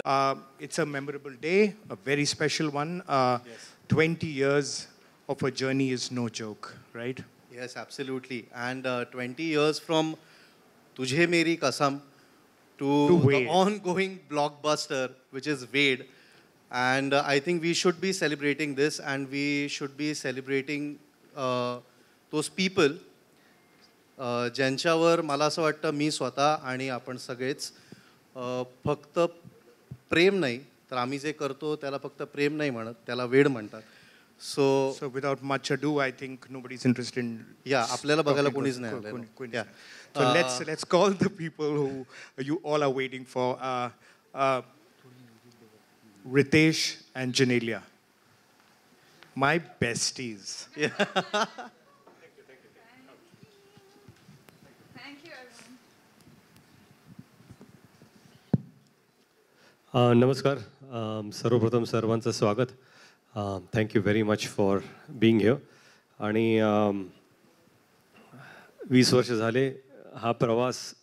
It's a memorable day, a very special one. Yes. 20 years of a journey is no joke, right? Yes, absolutely. And 20 years from Tujhe Meri Kasam To to the Wade. ongoing blockbuster, which is Wade. And I think we should be celebrating this, and we should be celebrating those people ज्यांच्यावर मला असं वाटतं मी स्वतः आणि आपण सगळेच फक्त प्रेम नाही तर आम्ही जे करतो त्याला फक्त प्रेम नाही म्हणत त्याला वेड म्हणतात. So without much ado, I think nobody's interested in. Yeah, आपल्याला बघायला talking कोणीच to- नाही को- आलेलं. को- Yeah. So let's call the people who you all are waiting for. Riteish and Genelia, my besties. Thank you, everyone. नमस्कार. सर्वप्रथम सर्वांचं स्वागत. Thank you very much for being here. आणि 20 वर्ष झाले हा प्रवास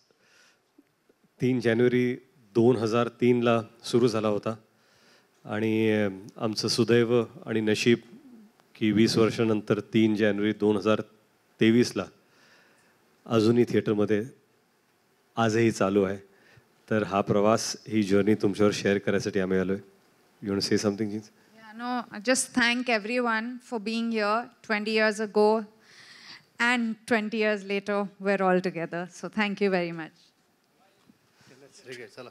3 जानेवारी 2003ला सुरू झाला होता. आणि आमचं सुदैव आणि नशीब की 20 वर्षानंतर 3 जानेवारी 2023ला अजूनही थिएटरमध्ये आजही चालू आहे. तर हा प्रवास ही जर्नी तुमच्यावर शेअर करायसाठी आम्ही आलो आहे. You want to say something jeans? Yeah, no, I just thank everyone for being here 20 years ago and 20 years later, we're all together. So thank you very much. चला.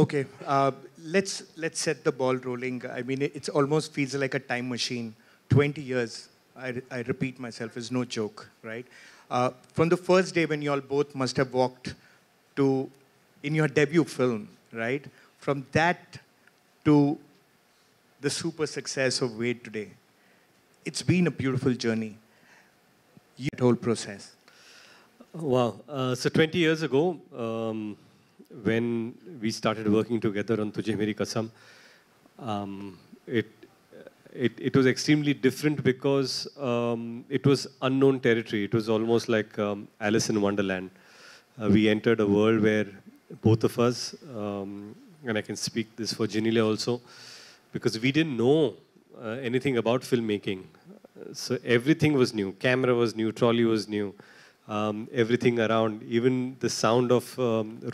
Okay, let's set the ball rolling. I mean, it almost feels like a time machine. 20 years, I repeat myself, is no joke, right? From the first day when you all both must have walked in your debut film, right? From that to the super success of Wade today, it's been a beautiful journey. That whole process. Wow. So 20 years ago, when we started working together on Tujhe Meri Kasam, it was extremely different because it was unknown territory. It was almost like Alice in Wonderland. We entered a world where both of us, and I can speak this for Genelia also, because we didn't know anything about filmmaking. So everything was new. Camera was new, trolley was new. Everything around, even the sound of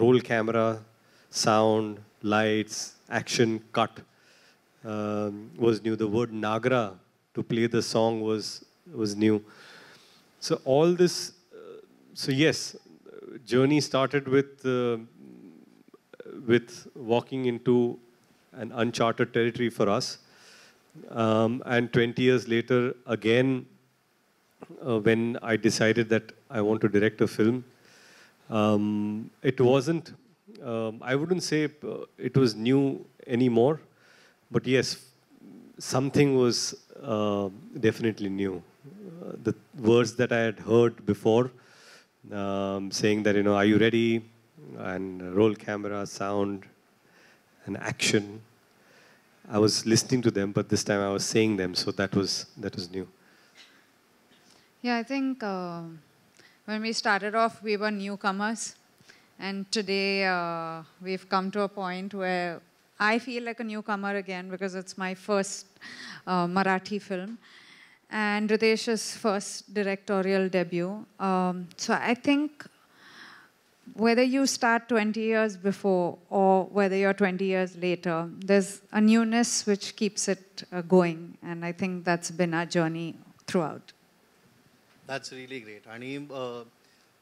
roll camera, sound, lights, action, cut was new. The word Nagra to play the song was new. So all this, so yes, journey started with walking into an uncharted territory for us. And 20 years later, again, when I decided that I want to direct a film, it wasn't, I wouldn't say it was new anymore, but yes, something was definitely new. The words that I had heard before, saying that, are you ready? And roll camera, sound, and action. I was listening to them, but this time I was saying them, so that was new. Yeah, I think when we started off, we were newcomers. And today we've come to a point where I feel like a newcomer again because it's my first Marathi film and Ritesh's first directorial debut. So I think whether you start 20 years before or whether you're 20 years later, there's a newness which keeps it going. And I think that's been our journey throughout. That's really great. आणि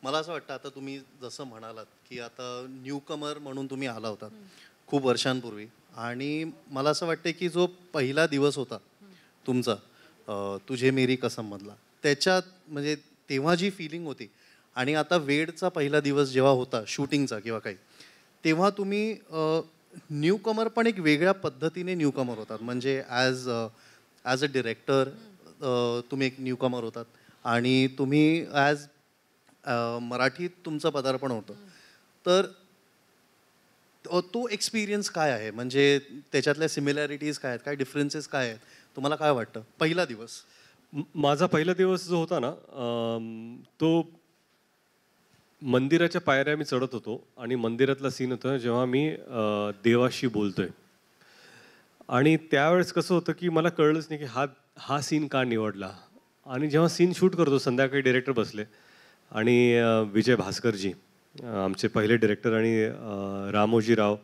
मला असं वाटतं आता तुम्ही जसं म्हणालात की आता न्यूकमर म्हणून तुम्ही आला होता खूप वर्षांपूर्वी, आणि मला असं वाटतं की जो पहिला दिवस होता तुमचा तुझे मेरी कसममधला, त्याच्यात म्हणजे तेव्हा जी फिलिंग होती आणि आता वेडचा पहिला दिवस जेव्हा होता शूटिंगचा किंवा काही, तेव्हा तुम्ही न्यूकमर पण एक वेगळ्या पद्धतीने न्यूकमर होतात. म्हणजे ॲज अ डिरेक्टर तुम्ही एक न्यूकमर होतात आणि तुम्ही ॲज मराठीत तुमचं पदार्पण होतं. तर तो एक्सपिरियन्स काय आहे, म्हणजे त्याच्यातल्या सिमिलॅरिटीज काय आहेत, काय डिफरन्सेस काय आहेत, तुम्हाला काय वाटतं पहिला दिवस? माझा पहिला दिवस जो होता ना, तो मंदिराच्या पायऱ्या मी चढत होतो आणि मंदिरातला सीन होता जेव्हा मी देवाशी बोलतोय. आणि त्यावेळेस कसं होतं की मला कळलंच नाही की हा सीन का निवडला. आणि जेव्हा सीन शूट करतो संध्याकाळी डायरेक्टर बसले आणि विजय भास्करजी आमचे पहिले डायरेक्टर आणि रामोजी राव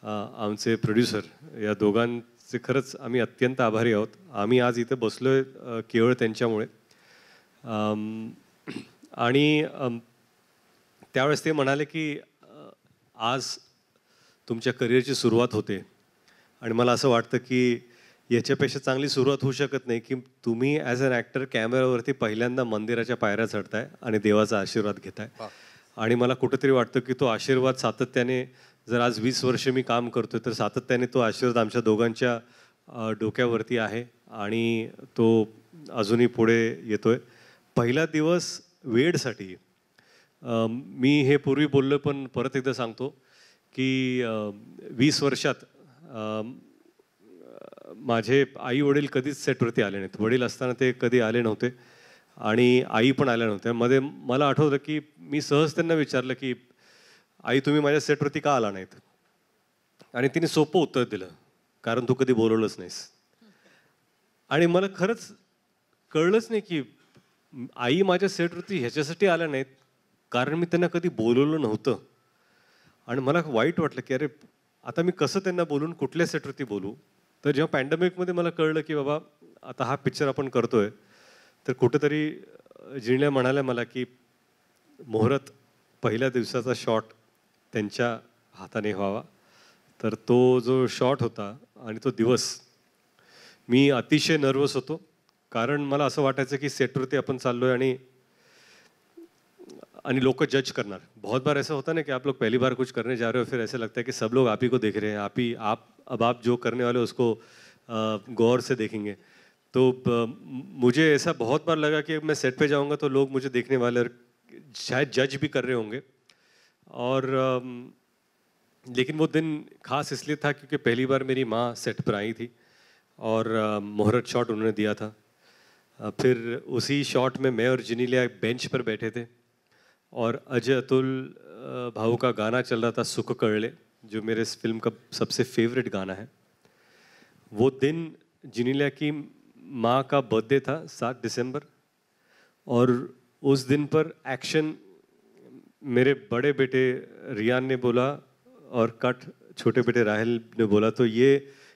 आमचे प्रोड्युसर, या दोघांचे खरंच आम्ही अत्यंत आभारी आहोत. आम्ही आज इथे बसलोय केवळ त्यांच्यामुळे. आणि त्यावेळेस ते म्हणाले की आज तुमच्या करिअरची सुरुवात होते आणि मला असं वाटतं की याच्यापेक्षा चांगली सुरुवात होऊ शकत नाही की तुम्ही ॲज अन ॲक्टर कॅमेऱ्यावरती पहिल्यांदा मंदिराच्या पायऱ्या चढताय आणि देवाचा आशीर्वाद घेताय. आणि मला कुठेतरी वाटतं की तो आशीर्वाद सातत्याने, जर आज 20 वर्ष मी काम करतोय तर सातत्याने तो आशीर्वाद आमच्या दोघांच्या डोक्यावरती आहे आणि तो अजूनही पुढे येतोय. पहिला दिवस वेडसाठी मी हे पूर्वी बोललो पण परत एकदा सांगतो की 20 वर्षात माझे आई वडील कधीच सेटवरती आले नाहीत. वडील असताना ते कधी आले नव्हते आणि आई पण आल्या नव्हत्या. मध्ये मला आठवतं की मी सहज त्यांना विचारलं की आई तुम्ही माझ्या सेटवरती का आला नाहीत. आणि तिने सोपं उत्तर दिलं, कारण तू कधी बोलवलंच नाहीस. आणि मला खरंच कळलंच नाही की आई माझ्या सेटवरती ह्याच्यासाठी आल्या नाहीत कारण मी त्यांना कधी बोलवलं नव्हतं. आणि मला वाईट वाटलं की अरे आता मी कसं त्यांना बोलून कुठल्या सेटवरती बोलू. तर जेव्हा पॅन्डेमिकमध्ये मला कळलं की बाबा आता हा पिक्चर आपण करतोय तर कुठंतरी जिणल्या म्हणाल्या मला की मुहूर्त पहिल्या दिवसाचा शॉट त्यांच्या हाताने व्हावा. तर तो जो शॉट होता आणि तो दिवस मी अतिशय नर्वस होतो, कारण मला असं वाटायचं की सेटवरती आपण चाललोय आणि लोग जज करना. बहुत बार ऐसा होता है ना कि आप लोग पहली बार कुछ करने जा रहे हो, फिर ऐसे लगता है कि सब लोग आप ही को देख रहे हैं, अब आप जो करने वाले हो उसको गौर से देखेंगे. तो मुझे ऐसा बहुत बार लगा कि मैं सेट पे जाऊंगा तो लोग मुझे देखने वाले शायद जज भी कर रहे होंगे. और लेकिन वो दिन खास इसलिए था क्योंकि पहली बार मेरी माँ सेट पर आई थी और मुहूर्त शॉट उन्होंने दिया था. फिर उसी शॉट में मैं और जिनीलिया बेंच पर बैठे थे और अजय अतुल भाऊ का गाना चल रहा था, सुख कळले, जो मेरे इस फिल्म का सबसे फेवरेट गाना है. वो दिन जिनीलिया की माँ का बर्थडे था 7 दिसंबर और उस दिन पर एक्शन मेरे बड़े बेटे रियान ने बोला और कट छोटे बेटे राहिल ने बोला. तो ये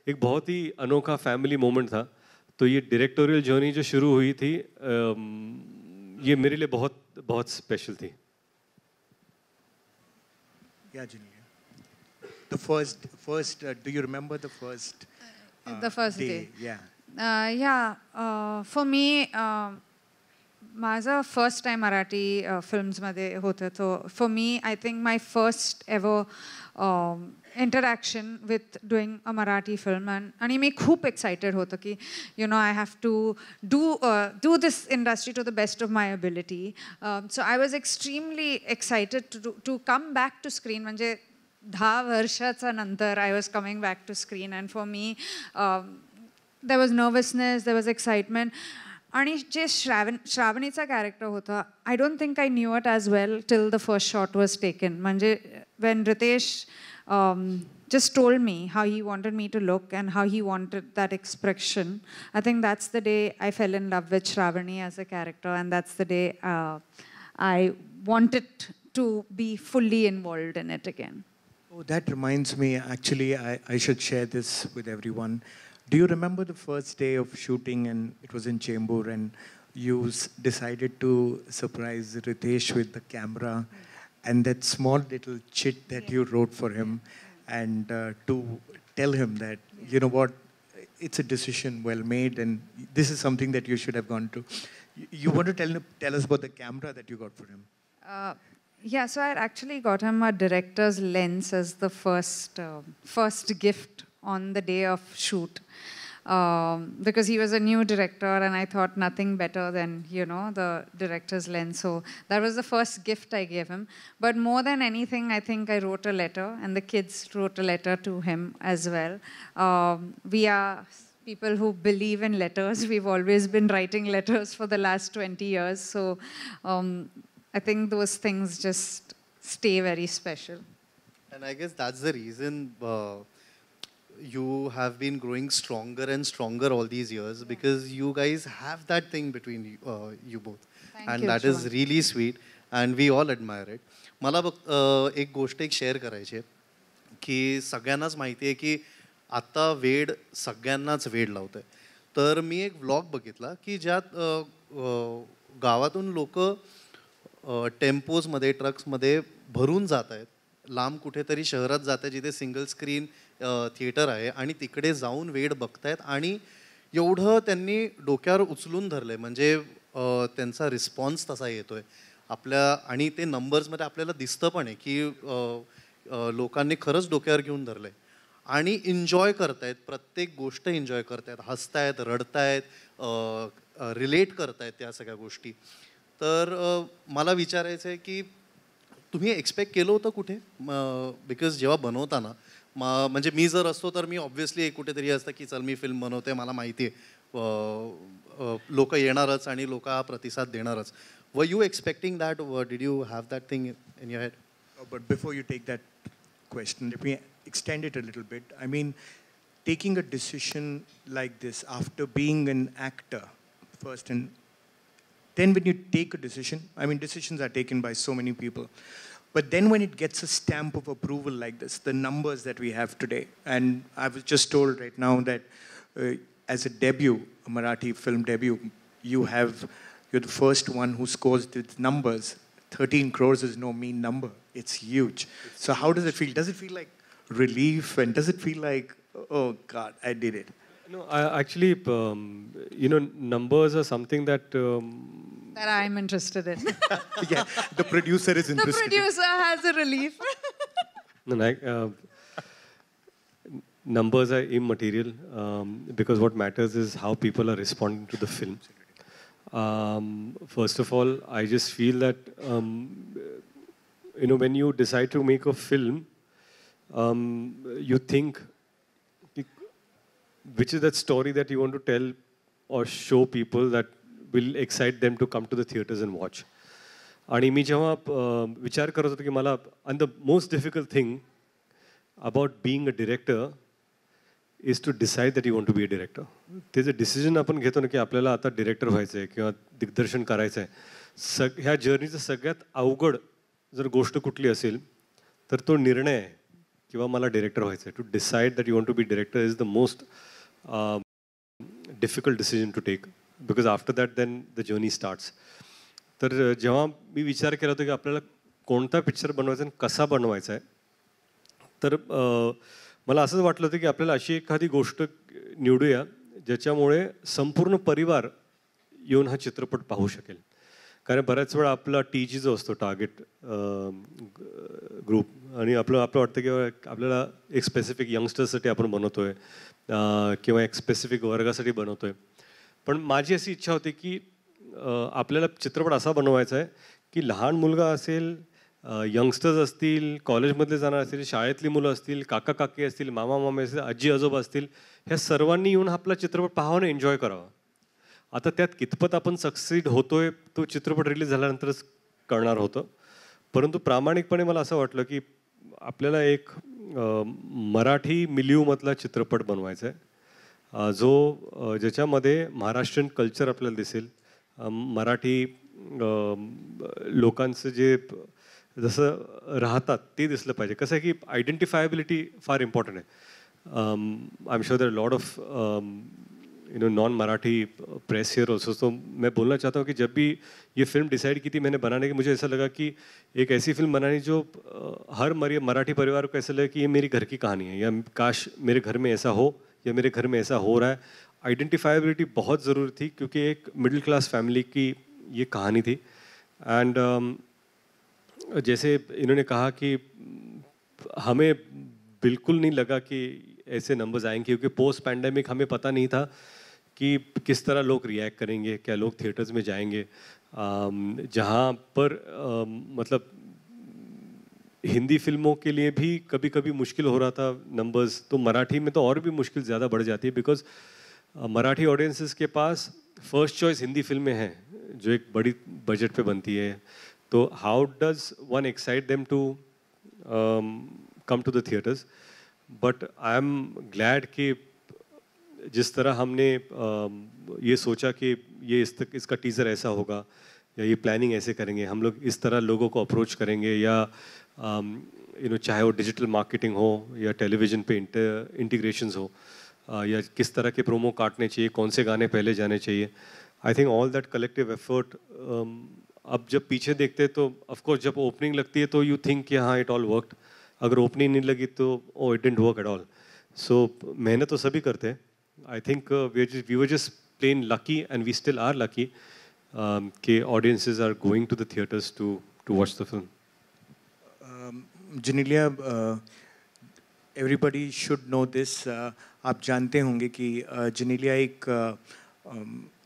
एक बहुत ही अनोखा फैमिली मोमेंट था. तो ये डायरेक्टोरियल जर्नी जो शुरू हुई थी ये मेरे लिए बहुत बहुत स्पेशल थी. Yeah, Genelia. The first. Do you remember the first? The first day. Yeah. For me, माझा फर्स्ट टाइम मराठी फिल्म्समध्ये होतं. तो for me I think my first ever interaction with doing a Marathi film. आणि मी खूप एक्सायटेड होतं की I have to do this industry to the best of my ability. So I was extremely excited to come back to screen. म्हणजे 10 वर्षाचा नंतर I was coming back to screen. And for me there was nervousness, there was excitement. आणि जे श्रावणीचा character होता, I don't think I knew it as well till the first shot was taken. म्हणजे when Riteish just told me how he wanted me to look and how he wanted that expression, I think that's the day I fell in love with Shravani as a character, and that's the day I wanted to be fully involved in it again. Oh, that reminds me, actually, I should share this with everyone. Do you remember the first day of shooting, and it was in Chembur, and you decided to surprise Riteish with the camera and that small little chit that you wrote for him, and to tell him that, you know what, it's a decision well made and this is something that you should have gone to. You want to tell us about the camera that you got for him? Yeah, so I actually got him a director's lens as the first gift on the day of shoot. Because he was a new director and I thought nothing better than, the director's lens. So that was the first gift I gave him. But more than anything, I think I wrote a letter and the kids wrote a letter to him as well. We are people who believe in letters. We've always been writing letters for the last 20 years. So I think those things just stay very special. And I guess that's the reason you have been growing stronger and stronger all these years, because you guys have that thing between you both. Thank And you, that is Shivansh. really sweet and we all admire it. मला बघ एक गोष्ट एक share करायची आहे की सगळ्यांनाच माहिती आहे की आता वेड सगळ्यांनाच वेड लावतंय. तर मी एक व्लॉग बघितला की ज्यात गावातून लोक टेम्पोजमध्ये ट्रक्समध्ये भरून जात आहेत, लांब कुठेतरी शहरात जात आहेत जिथे सिंगल स्क्रीन थिएटर आहे आणि तिकडे जाऊन वेड बघतायत आणि एवढं त्यांनी डोक्यावर उचलून धरलंय. म्हणजे त्यांचा रिस्पॉन्स तसा येतोय आपल्या आणि ते नंबर्समध्ये आपल्याला दिसतं पण आहे की लोकांनी खरंच डोक्यावर घेऊन धरलंय आणि एन्जॉय करतायत, प्रत्येक गोष्ट एन्जॉय करतायत, हसतायत, रडतायत, रिलेट करतायत त्या सगळ्या गोष्टी. तर मला विचारायचं आहे की तुम्ही एक्सपेक्ट केलं होतं कुठे? बिकॉज जेव्हा बनवताना म्हणजे मी जर असतो तर मी ऑब्व्हियसली कुठेतरी असतं की चल मी फिल्म बनवते, मला माहिती आहे लोक येणारच आणि लोक हा प्रतिसाद देणारच. Were you expecting that, or did you have that thing in your head? But before you take that question, let me extend it a little bit. I mean, taking a decision like this after being an actor first, and then when you take a decision, I mean, decisions are taken by so many people. But then when it gets a stamp of approval like this, the numbers that we have today, and I was just told right now that as a debut, a Marathi film debut, you're the first one who scores the numbers. 13 crores is no mean number. It's huge. So how does it feel? Does it feel like relief? And does it feel like, oh God, I did it? No, actually, numbers are something that... That I'm interested in. Yeah, the producer is The interested. producer has a relief. No, numbers are immaterial because what matters is how people are responding to the film. First of all, I just feel that when you decide to make a film, you think which is that story that you want to tell or show people that will excite them to come to the theaters and watch. आणि मी जेव्हा विचार करत होतो की मला, and the most difficult thing about being a director is to decide that you want to be a director. ते जे decision आपण घेतो ना की आपल्याला आता डिरेक्टर व्हायचं आहे किंवा दिग्दर्शन करायचं आहे, ह्या जर्नीचं सगळ्यात अवघड जर गोष्ट कुठली असेल तर तो निर्णय आहे किंवा मला डिरेक्टर व्हायचं आहे. To decide that you want to be director is the most difficult decision to take, because after that then the journey starts. तर जेव्हा मी विचार केला होता की आपल्याला कोणता पिक्चर बनवायचा आणि कसा बनवायचा आहे, तर मला असंच वाटलं होतं की आपल्याला अशी एखादी गोष्ट निवडूया ज्याच्यामुळे संपूर्ण परिवार येऊन हा चित्रपट पाहू शकेल. कारण बऱ्याच वेळा आपला TG जो असतो, टार्गेट ग्रुप, आणि आपलं वाटतं की आपल्याला एक स्पेसिफिक यंगस्टर्ससाठी आपण बनवतोय किंवा एक स्पेसिफिक वर्गासाठी बनवतोय. पण माझी अशी इच्छा होती की आपल्याला चित्रपट असा बनवायचा आहे की लहान मुलगा असेल, यंगस्टर्स असतील, कॉलेजमधले जाणार असतील, शाळेतली मुलं असतील, काका काकी असतील, मामा मामी असतील, आजी आजोबा असतील, ह्या सर्वांनी येऊन आपला चित्रपट पाहावा आणि एन्जॉय करावा. आता त्यात कितपत आपण सक्सीड होतोय तो चित्रपट रिलीज झाल्यानंतरच कळणार होतं. परंतु प्रामाणिकपणे मला असं वाटलं की आपल्याला एक मराठी मिलियूमधला चित्रपट बनवायचा आहे जो ज्याच्यामध्ये महाराष्ट्रीयन कल्चर आपल्याला दिसेल, मराठी लोकांचं जे जसं राहतात ते दिसलं पाहिजे. कसं आहे की आयडेंटिफायबिलिटी फार इम्पॉर्टंट आहे. I am sure there lot of non Marathi press here also. तो मैं बोलना चाहता हूँ कि जब भी ये फिल्म डिसाइड की थी मैंने बनाने की, मुझे ऐसा लगा कि एक ऐसी फिल्म बनानी जो हर मराठी परिवार को ऐसा लगे कि ये मेरी घर की कहानी है, या काश मेरे घर में ऐसा हो या मेरे घर में ऐसा हो रहा है. आइडेंटिफाइबिलिटी बहुत ज़रूरी थी क्योंकि एक मिडिल क्लास फैमिली की ये कहानी थी. एंड जैसे इन्होंने कहा कि हमें बिल्कुल नहीं लगा कि ऐसे नंबर्स आएंगे क्योंकि पोस्ट पैंडेमिक हमें पता नहीं था कि किस तरह लोग रिएक्ट करेंगे, क्या लोग थिएटर्स में जाएंगे. जहाँ पर मतलब हिंदी फिल्मों के लिए भी कभी कभी मुश्किल हो रहा था नंबर्स, तो मराठी में तो और भी मुश्किल ज़्यादा बढ़ जाती है because Marathi audiences K pass first choice Hindi फिल्में हैं जो एक बड़ी बजट पे बनती है, तो how does one excite them to come to the theaters? But I'm glad कि जिस तरह हमने ये सोचा कि ये इसका टीज़र ऐसा होगा या ये प्लानिंग ऐसे करेंगे, हम लोग इस तरह लोगों को अप्रोच करेंगे, या चाहे वो डिजिटल मार्केटिंग हो या टेलीविज़न पे इंटीग्रेशंस हो, या किस तरह के प्रोमो काटने चाहिए, कौन से गाने पहले जाने चाहिए. I think all that collective effort, अब जब पीछे देखते तो ऑफकोर्स जब ओपनिंग लगती है तो यू थिंक कि हाँ इट ऑल वर्कड. अगर ओपनिंग नहीं लगी तो oh it didn't work at all. So मेहनत तो सभी करते हैं. I think we were just plain lucky and we still are lucky कि audiences are going to the theatres to watch the film. Genelia, everybody should know this. आप जानते होंगे कि Genelia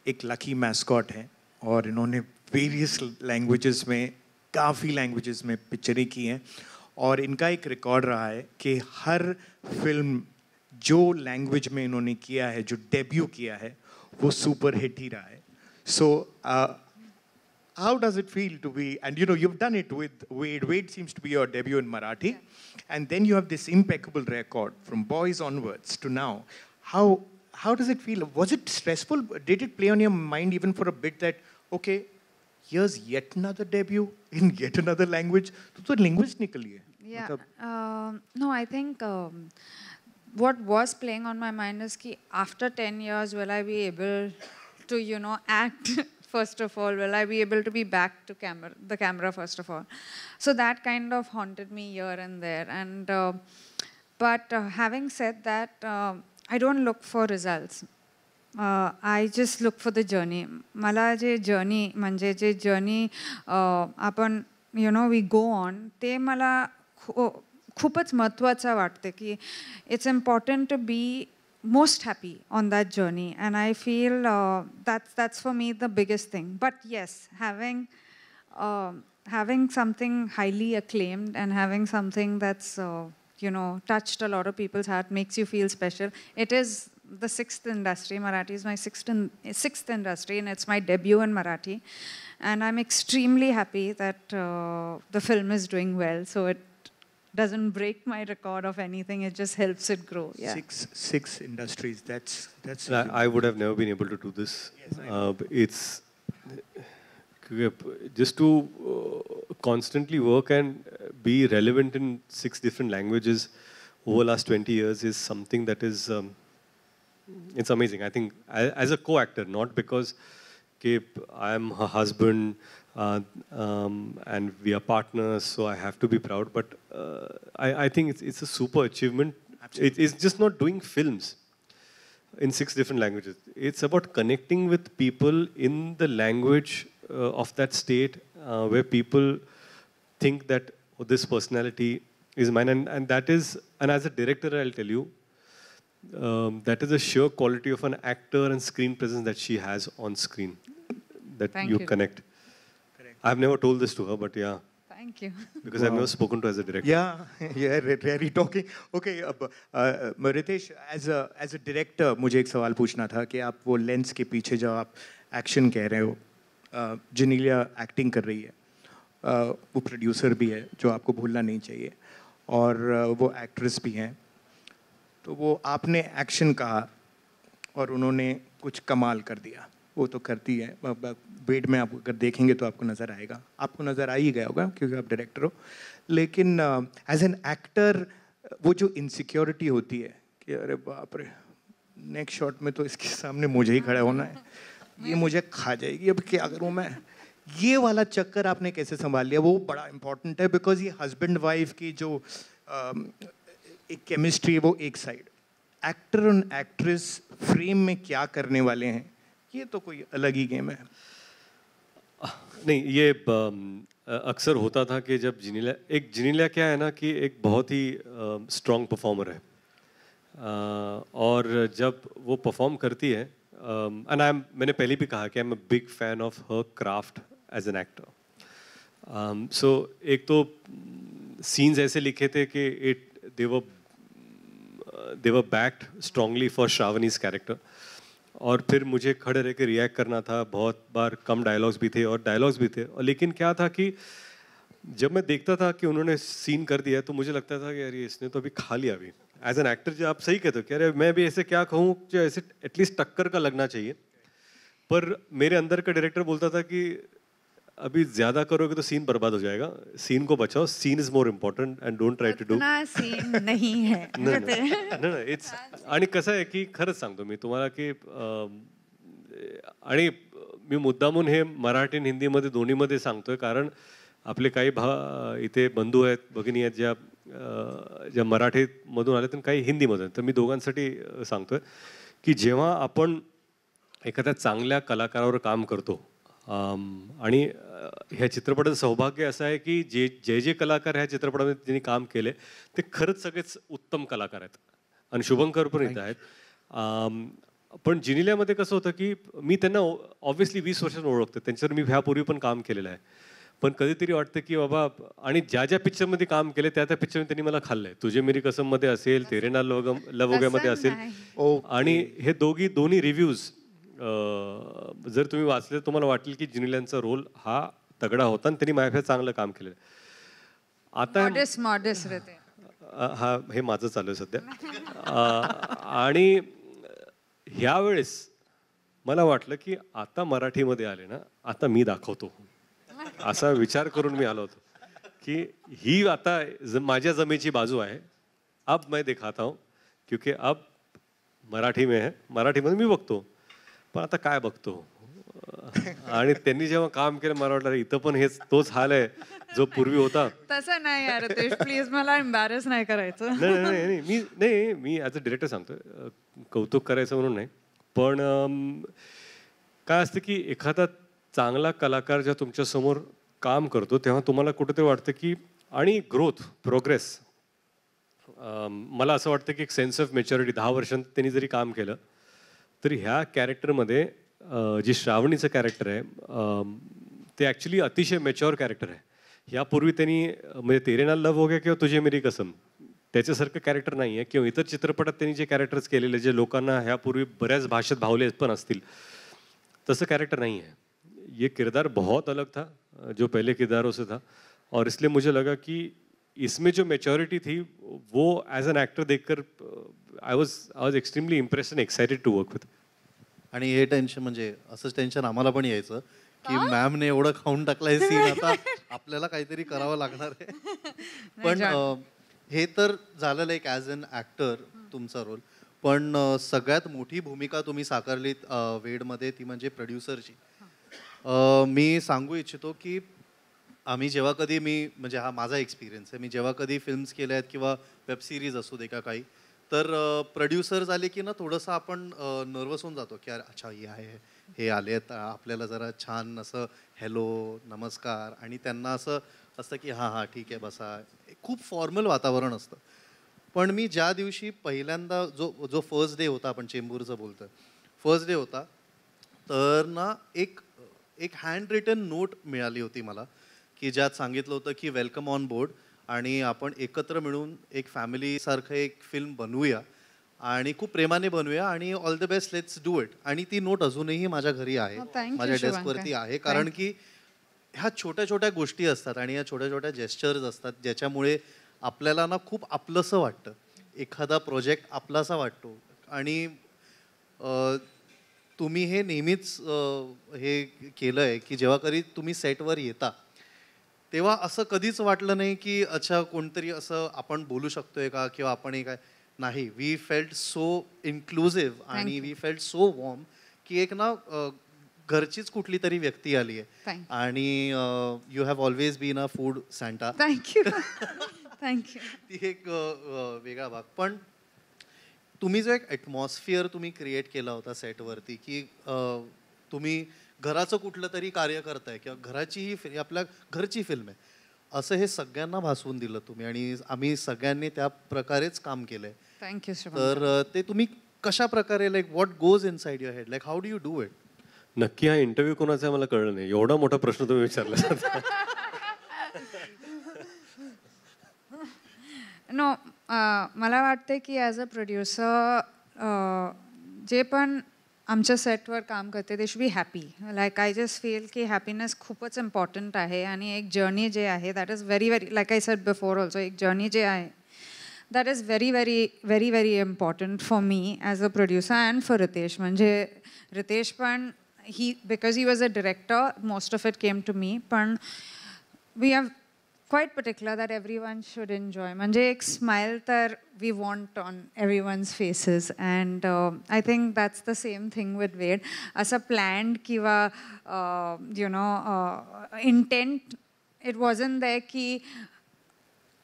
एक लकी मैस्कॉट है और इन्होंने वेरियस लैंग्वेजेस में, काफ़ी लैंग्वेजेस में पिक्चरें की हैं, और इनका एक रिकॉर्ड रहा है कि हर फिल्म जो लैंग्वेज में इन्होंने किया है, जो डेब्यू किया है, वो सुपर हिट ही रहा है. So how does it feel to be, and you've done it with Wade. Wade seems to be your debut in Marathi, and then you have this impeccable record from Boys onwards to now. How does it feel? Was it stressful? Did it play on your mind even for a bit that, okay, here's yet another debut in yet another language? तो language निकली है. Yeah. No, I think what was playing on my mind is कि after 10 years will I be able to act. First of all, will I be able to be back to the camera first of all? So that kind of haunted me here and there. And but having said that, I don't look for results. I just look for the journey. मला जे journey म्हणजे जे journey आपण we go on, ते मला खूपच महत्त्वाचं वाटते की it's important to be most happy on that journey, and I feel that's for me the biggest thing. But yes, having something highly acclaimed and having something that's touched a lot of people's heart makes you feel special. It is the sixth industry. Marathi is my sixth industry, and it's my debut in Marathi, and I'm extremely happy that the film is doing well. So it doesn't break my record of anything. It just helps it grow. Yeah. Six industries. That's. I would have never been able to do this. Yes, it's just to constantly work and be relevant in 6 different languages over the last 20 years is something that is it's amazing. I think as a co-actor, not because I am her husband. And we are partners, so I have to be proud. But I think it's a super achievement. It's just not doing films in 6 different languages. It's about connecting with people in the language of that state where people think that this personality is mine. And that is, and as a director, I'll tell you, that is a sheer quality of an actor and screen presence that she has on screen. That you connect. I've never told this to her, but yeah. Thank you. Because I've never spoken to her as a director. Yeah, really talking. Okay, Riteish, as a director, मुझे एक सवाल पूछना था कि आप वो lens के पीछे जो आप एक्शन कह रहे हो, Genelia एक्टिंग कर रही है, वो प्रोड्यूसर भी है जो आपको भूलना नहीं चाहिए, और वो एक्ट्रेस भी हैं. तो वो आपने एक्शन कहा और उन्होंने कुछ कमाल कर दिया. वो तो करती है. वेड में आप अगर देखेंगे तो आपको नज़र आएगा, आपको नज़र आ ही गया होगा क्योंकि आप डायरेक्टर हो. लेकिन एज एन एक्टर वो जो इनसिक्योरिटी होती है कि अरे बाप रे, नेक्स्ट शॉट में तो इसके सामने मुझे ही खड़ा होना है, ये मुझे खा जाएगी, अब क्या करूँ मैं. ये वाला चक्कर आपने कैसे संभाल लिया? वो बड़ा इंपॉर्टेंट है, बिकॉज ये हस्बैंड वाइफ की जो एक केमिस्ट्री है वो एक साइड, एक्टर और एक्ट्रेस फ्रेम में क्या करने वाले हैं, ये तो कोई अलग ही गेम है. नहीं, ये अक्सर होता था कि जब Genelia क्या है ना कि एक बहुत ही स्ट्रॉन्ग परफॉर्मर है, और जब वो परफॉर्म करती है, एंड मैंने पहले भी कहा कि I am a big fan of her craft age an actor. So एक तो सीन्स ऐसे लिखे थे कि they were backed strongly for Shravani's character. और फिर मुझे खड़े रह के रिएक्ट करना था, बहुत बार कम डायलॉग्स भी थे और डायलॉग्स भी थे, और लेकिन क्या था कि जब मैं देखता था कि उन्होंने सीन कर दिया तो मुझे लगता था कि यार इसने तो अभी खा लिया अभी। एज एन एक्टर जो आप सही कहते हो कि अरे मैं भी ऐसे क्या कहूँ जो ऐसे एटलीस्ट टक्कर का लगना चाहिए, पर मेरे अंदर का डायरेक्टर बोलता था कि अभी ज्यादा करोगे तो सीन बर्बाद हो जाएगा, सीन को बचाओ, scene is more important and don't try to do. उतना सीन नहीं है. नाही इट्स, आणि कसं आहे की खरंच सांगतो मी तुम्हाला की आणि मी मुद्दामून हे मराठी आणि हिंदीमध्ये दोन्हीमध्ये सांगतोय, कारण आपले काही इथे बंधू आहेत, भगिनी आहेत ज्या मराठीमधून आले आणि काही हिंदीमधून, तर मी दोघांसाठी सांगतोय की जेव्हा आपण एखाद्या चांगल्या कलाकारावर काम करतो आणि ह्या चित्रपटाचं सौभाग्य असं आहे की जे कलाकार ह्या चित्रपटामध्ये त्यांनी काम केले ते खरंच सगळेच उत्तम कलाकार आहेत आणि शुभंकर पण इथं आहेत. पण जिनिलियामध्ये कसं होतं की मी त्यांना ऑब्व्हियसली 20 वर्षांनी ओळखतो, त्यांच्यावर मी ह्यापूर्वी पण काम केलेलं आहे, पण कधीतरी वाटतं की बाबा, आणि ज्या पिक्चरमध्ये काम केले त्या पिक्चरमध्ये त्यांनी मला खाल्लंय. तुझे मेरी कसम मध्ये असेल, तेरे नाल लव हो गयामध्ये असेल, आणि हे दोन्ही रिव्ह्यूज जर तुम्ही वाचले तुम्हाला वाटेल की जिनिलियांचा रोल हा तगडा होता आणि त्यांनी माझ्याकडे चांगलं काम केलं. आता हा हे माझं चालू आहे सध्या. आणि ह्यावेळेस मला वाटलं की आता मराठीमध्ये आले ना, आता मी दाखवतो, असा विचार करून मी आलो होतो की ही आता माझ्या जमेची बाजू आहे, अब मैं दिखाता हूँ, क्योंकि अब मराठी में है, मराठीमध्ये मी बघतो, पण आता काय बघतो. आणि त्यांनी जेव्हा काम केलं मला वाटलं इथं पण हेच तोच हाल आहे जो पूर्वी होता. तसं नाही यार रितेश, प्लीज मला एम्बॅरेस नाही करायचं. नाही मी ॲज अ डिरेक्टर सांगतोय, कौतुक करायचं म्हणून नाही, पण काय असतं की एखादा चांगला कलाकार जेव्हा तुमच्यासमोर काम करतो तेव्हा तुम्हाला कुठेतरी वाटतं की, आणि ग्रोथ प्रोग्रेस, मला असं वाटतं की एक सेन्स ऑफ मॅच्युरिटी 10 वर्षांत त्यांनी जरी काम केलं तरी ह्या कॅरेक्टरमध्ये जी श्रावणीचं कॅरेक्टर आहे ते ॲक्च्युली अतिशय मॅच्युअर कॅरेक्टर आहे. यापूर्वी त्यांनी म्हणजे तेरे नाल लव हो गया किंवा तुझे मेरी कसम त्याच्यासारखं कॅरेक्टर नाही आहे, किंवा इतर चित्रपटात त्यांनी जे कॅरेक्टर्स केलेले जे लोकांना ह्यापूर्वी बऱ्याच भाषेत भावले पण असतील तसं कॅरेक्टर नहीं है. ये किरदार बहुत अलग था जो पहले किरदारों से था, और इसलिए मुझे लगा कि इसमें जो मैच्योरिटी थी वो एज एन एक्टर देखकर I was extremely impressed and excited to work with. आणि हे टेन्शन म्हणजे असंच टेन्शन आम्हाला पण यायचं की मॅमने एवढं खाऊन टाकलंय सीन, आता आपल्याला काहीतरी करावं लागणार आहे. पण हे तर झालेलं एक ॲज अन ॲक्टर तुमचा रोल, पण सगळ्यात मोठी भूमिका तुम्ही साकारलीत वेडमध्ये, ती म्हणजे प्रोड्युसरची. मी सांगू इच्छितो की आम्ही जेव्हा कधी म्हणजे हा माझा एक्सपिरियन्स आहे, मी जेव्हा कधी फिल्म्स केल्या आहेत किंवा वेब सिरीज असू दे का काही, तर प्रोड्युसर्स आले की ना थोडंसं आपण नर्वस होऊन जातो की अच्छा हे आले आहेत, आपल्याला जरा छान असं हॅलो नमस्कार, आणि त्यांना असं असतं की हां ठीक आहे बसा, खूप फॉर्मल वातावरण असतं. पण मी ज्या दिवशी पहिल्यांदा जो फर्स्ट डे होता, आपण चेंबूरचं बोलतो, फर्स्ट डे होता, तर ना एक हँड रिटन नोट मिळाली होती मला की ज्यात सांगितलं होतं की वेलकम ऑन बोर्ड, आणि आपण एकत्र मिळून एक फॅमिलीसारखं एक फिल्म बनवूया आणि खूप प्रेमाने बनवूया आणि all the best, let's do it. आणि ती नोट अजूनही माझ्या घरी आहे, माझ्या डेस्कवरती आहे, कारण की ह्या छोट्या छोट्या गोष्टी असतात आणि ह्या छोट्या छोट्या जेस्चर्स असतात ज्याच्यामुळे आपल्याला ना खूप आपलंसं वाटतं, एखादा प्रोजेक्ट आपलासा वाटतो. आणि तुम्ही हे नेहमीच हे केलं आहे की जेव्हा कधी तुम्ही सेटवर येता तेव्हा असं कधीच वाटलं नाही की अच्छा कोणतरी असं आपण बोलू शकतोय का, किंवा आपण हे काय नाही. वी फेल्ट सो इन्क्लुझिव्ह आणि वी फेल्ट सो वॉर्म की एक ना घरचीच कुठली तरी व्यक्ती आली आहे. आणि you have always been a food Santa. Thank you. ती एक वेगळा भाग. पण तुम्ही जो एक ॲटमॉस्फिअर तुम्ही क्रिएट केला होता सेटवरती की तुम्ही घराचं कुठलं तरी कार्य करताय किंवा आपल्या घरची फिल्म आहे असं हे सगळ्यांना भासवून दिलं तुम्ही, आणि आम्ही सगळ्यांनी त्या प्रकारेच काम केलंय. थँक्यू. तर ते तुम्ही कशा प्रकारे, like what goes in side your head, like how do you do it? नक्की हा इंटरव्ह्यू कोणाचा आहे मला कळलं नाही, एवढा मोठा प्रश्न तुम्ही विचारला. नो, मला वाटते की ॲज अ प्रोड्युसर जे पण आमच्या सेटवर काम करते they should be happy. Like I just feel की हॅपीनेस खूपच इम्पॉर्टंट आहे आणि एक जर्नी जे आहे that is very very like I said before also एक जर्नी जे आहे that is very very very very important for me as a producer and for Riteish. म्हणजे रितेश पण because he was a director most of it came to me. पण we have quite particular that everyone should enjoy. Manje ek smile tar we want on everyone's faces, and I think that's the same thing with Ved. As a planned kiva, intent, it wasn't there ki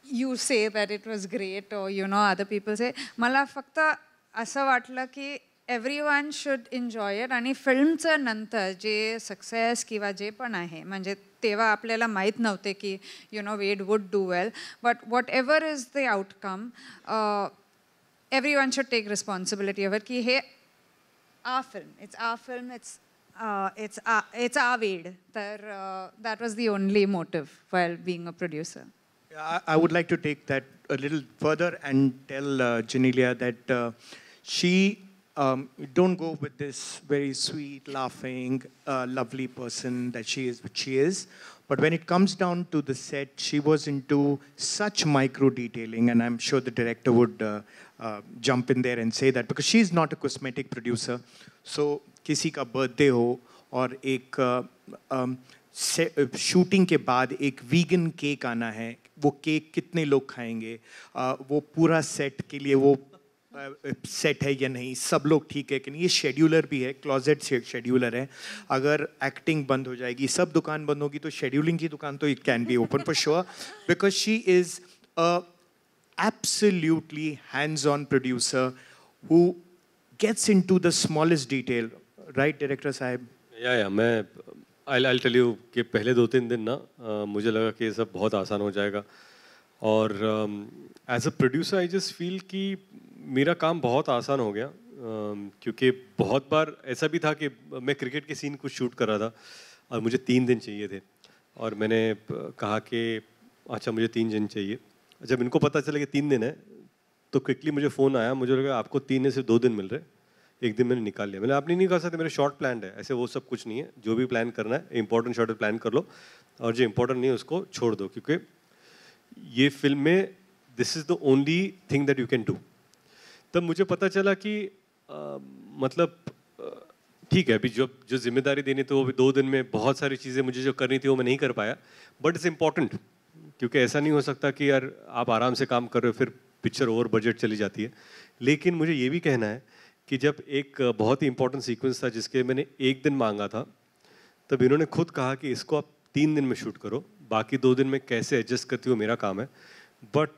you say that it was great or other people say. Mala fakta asa vatla ki everyone should enjoy it. आणि फिल्मचं नंतर जे success किंवा जे पण आहे म्हणजे तेव्हा आपल्याला माहीत नव्हते की Ved would do well. But whatever is the outcome everyone should take responsibility over की हे our film it's our Ved. तर that was the only motive while being a producer. I would like to take that a little further and tell Genelia that she don't go with this very sweet, laughing, lovely person that she is, which she is. But when it comes down to the set, she was into such micro detailing, and I'm sure the director would jump in there and say that because she's not a cosmetic producer. So, किसी का birthday हो और एक shooting के बाद एक vegan cake आना है, वो केक कितने लोग खाएंगे, वो पूरा सेट के लिए वो सेट है या नहीं, सब लोग ठीक है कि नहीं. ये शेड्यूलर भी है, क्लोजेट शेड्यूलर है. अगर एक्टिंग बंद हो जाएगी, सब दुकान बंद होगी, तो शेड्यूलिंग की दुकान तो it can be open for sure. Because she is a absolutely hands-on producer who gets into the smallest detail. Right, director साहब? या मैं I'll tell you कि पहले 2-3 दिन ना मुझे लगा कि ये सब बहुत आसान हो जाएगा. और as a producer I just feel कि मेरा काम बहुत आसान हो गया. क्योंकि बहुत बार ऐसा भी था कि मैं क्रिकेट के सीन कुछ शूट कर रहा था और मुझे 3 दिन चाहिए थे. और मैंने कहा कि अच्छा मुझे 3 दिन चाहिए. जब इनको पता चला कि 3 दिन है तो क्विकली मुझे फ़ोन आया. मुझे लगा आपको 3 में से 2 दिन मिल रहे, 1 दिन मैंने निकाल लिया. मैंने आप नहीं कर सकते, मेरे शॉर्ट प्लान है. ऐसे वो सब कुछ नहीं है. जो भी प्लान करना है इंपॉर्टेंट शॉर्ट प्लान कर लो और जो इंपॉर्टेंट नहीं है उसको छोड़ दो. क्योंकि ये फिल्म में this is the only thing that you can do. तब मुझे पता चला कि मतलब ठीक है, अभी जो जिम्मेदारी देनी थी वो भी 2 दिन में बहुत सारी चीज़ें मुझे जो करनी थी वो मैं नहीं कर पाया. बट इट्स इम्पॉर्टेंट, क्योंकि ऐसा नहीं हो सकता कि यार आप आराम से काम कर रहे हो फिर पिक्चर ओवर बजट चली जाती है. लेकिन मुझे ये भी कहना है कि जब एक बहुत ही इंपॉर्टेंट सीक्वेंस था जिसके मैंने 1 दिन मांगा था, तब इन्होंने खुद कहा कि इसको आप 3 दिन में शूट करो, बाकी 2 दिन में कैसे एडजस्ट करती हो मेरा काम है. बट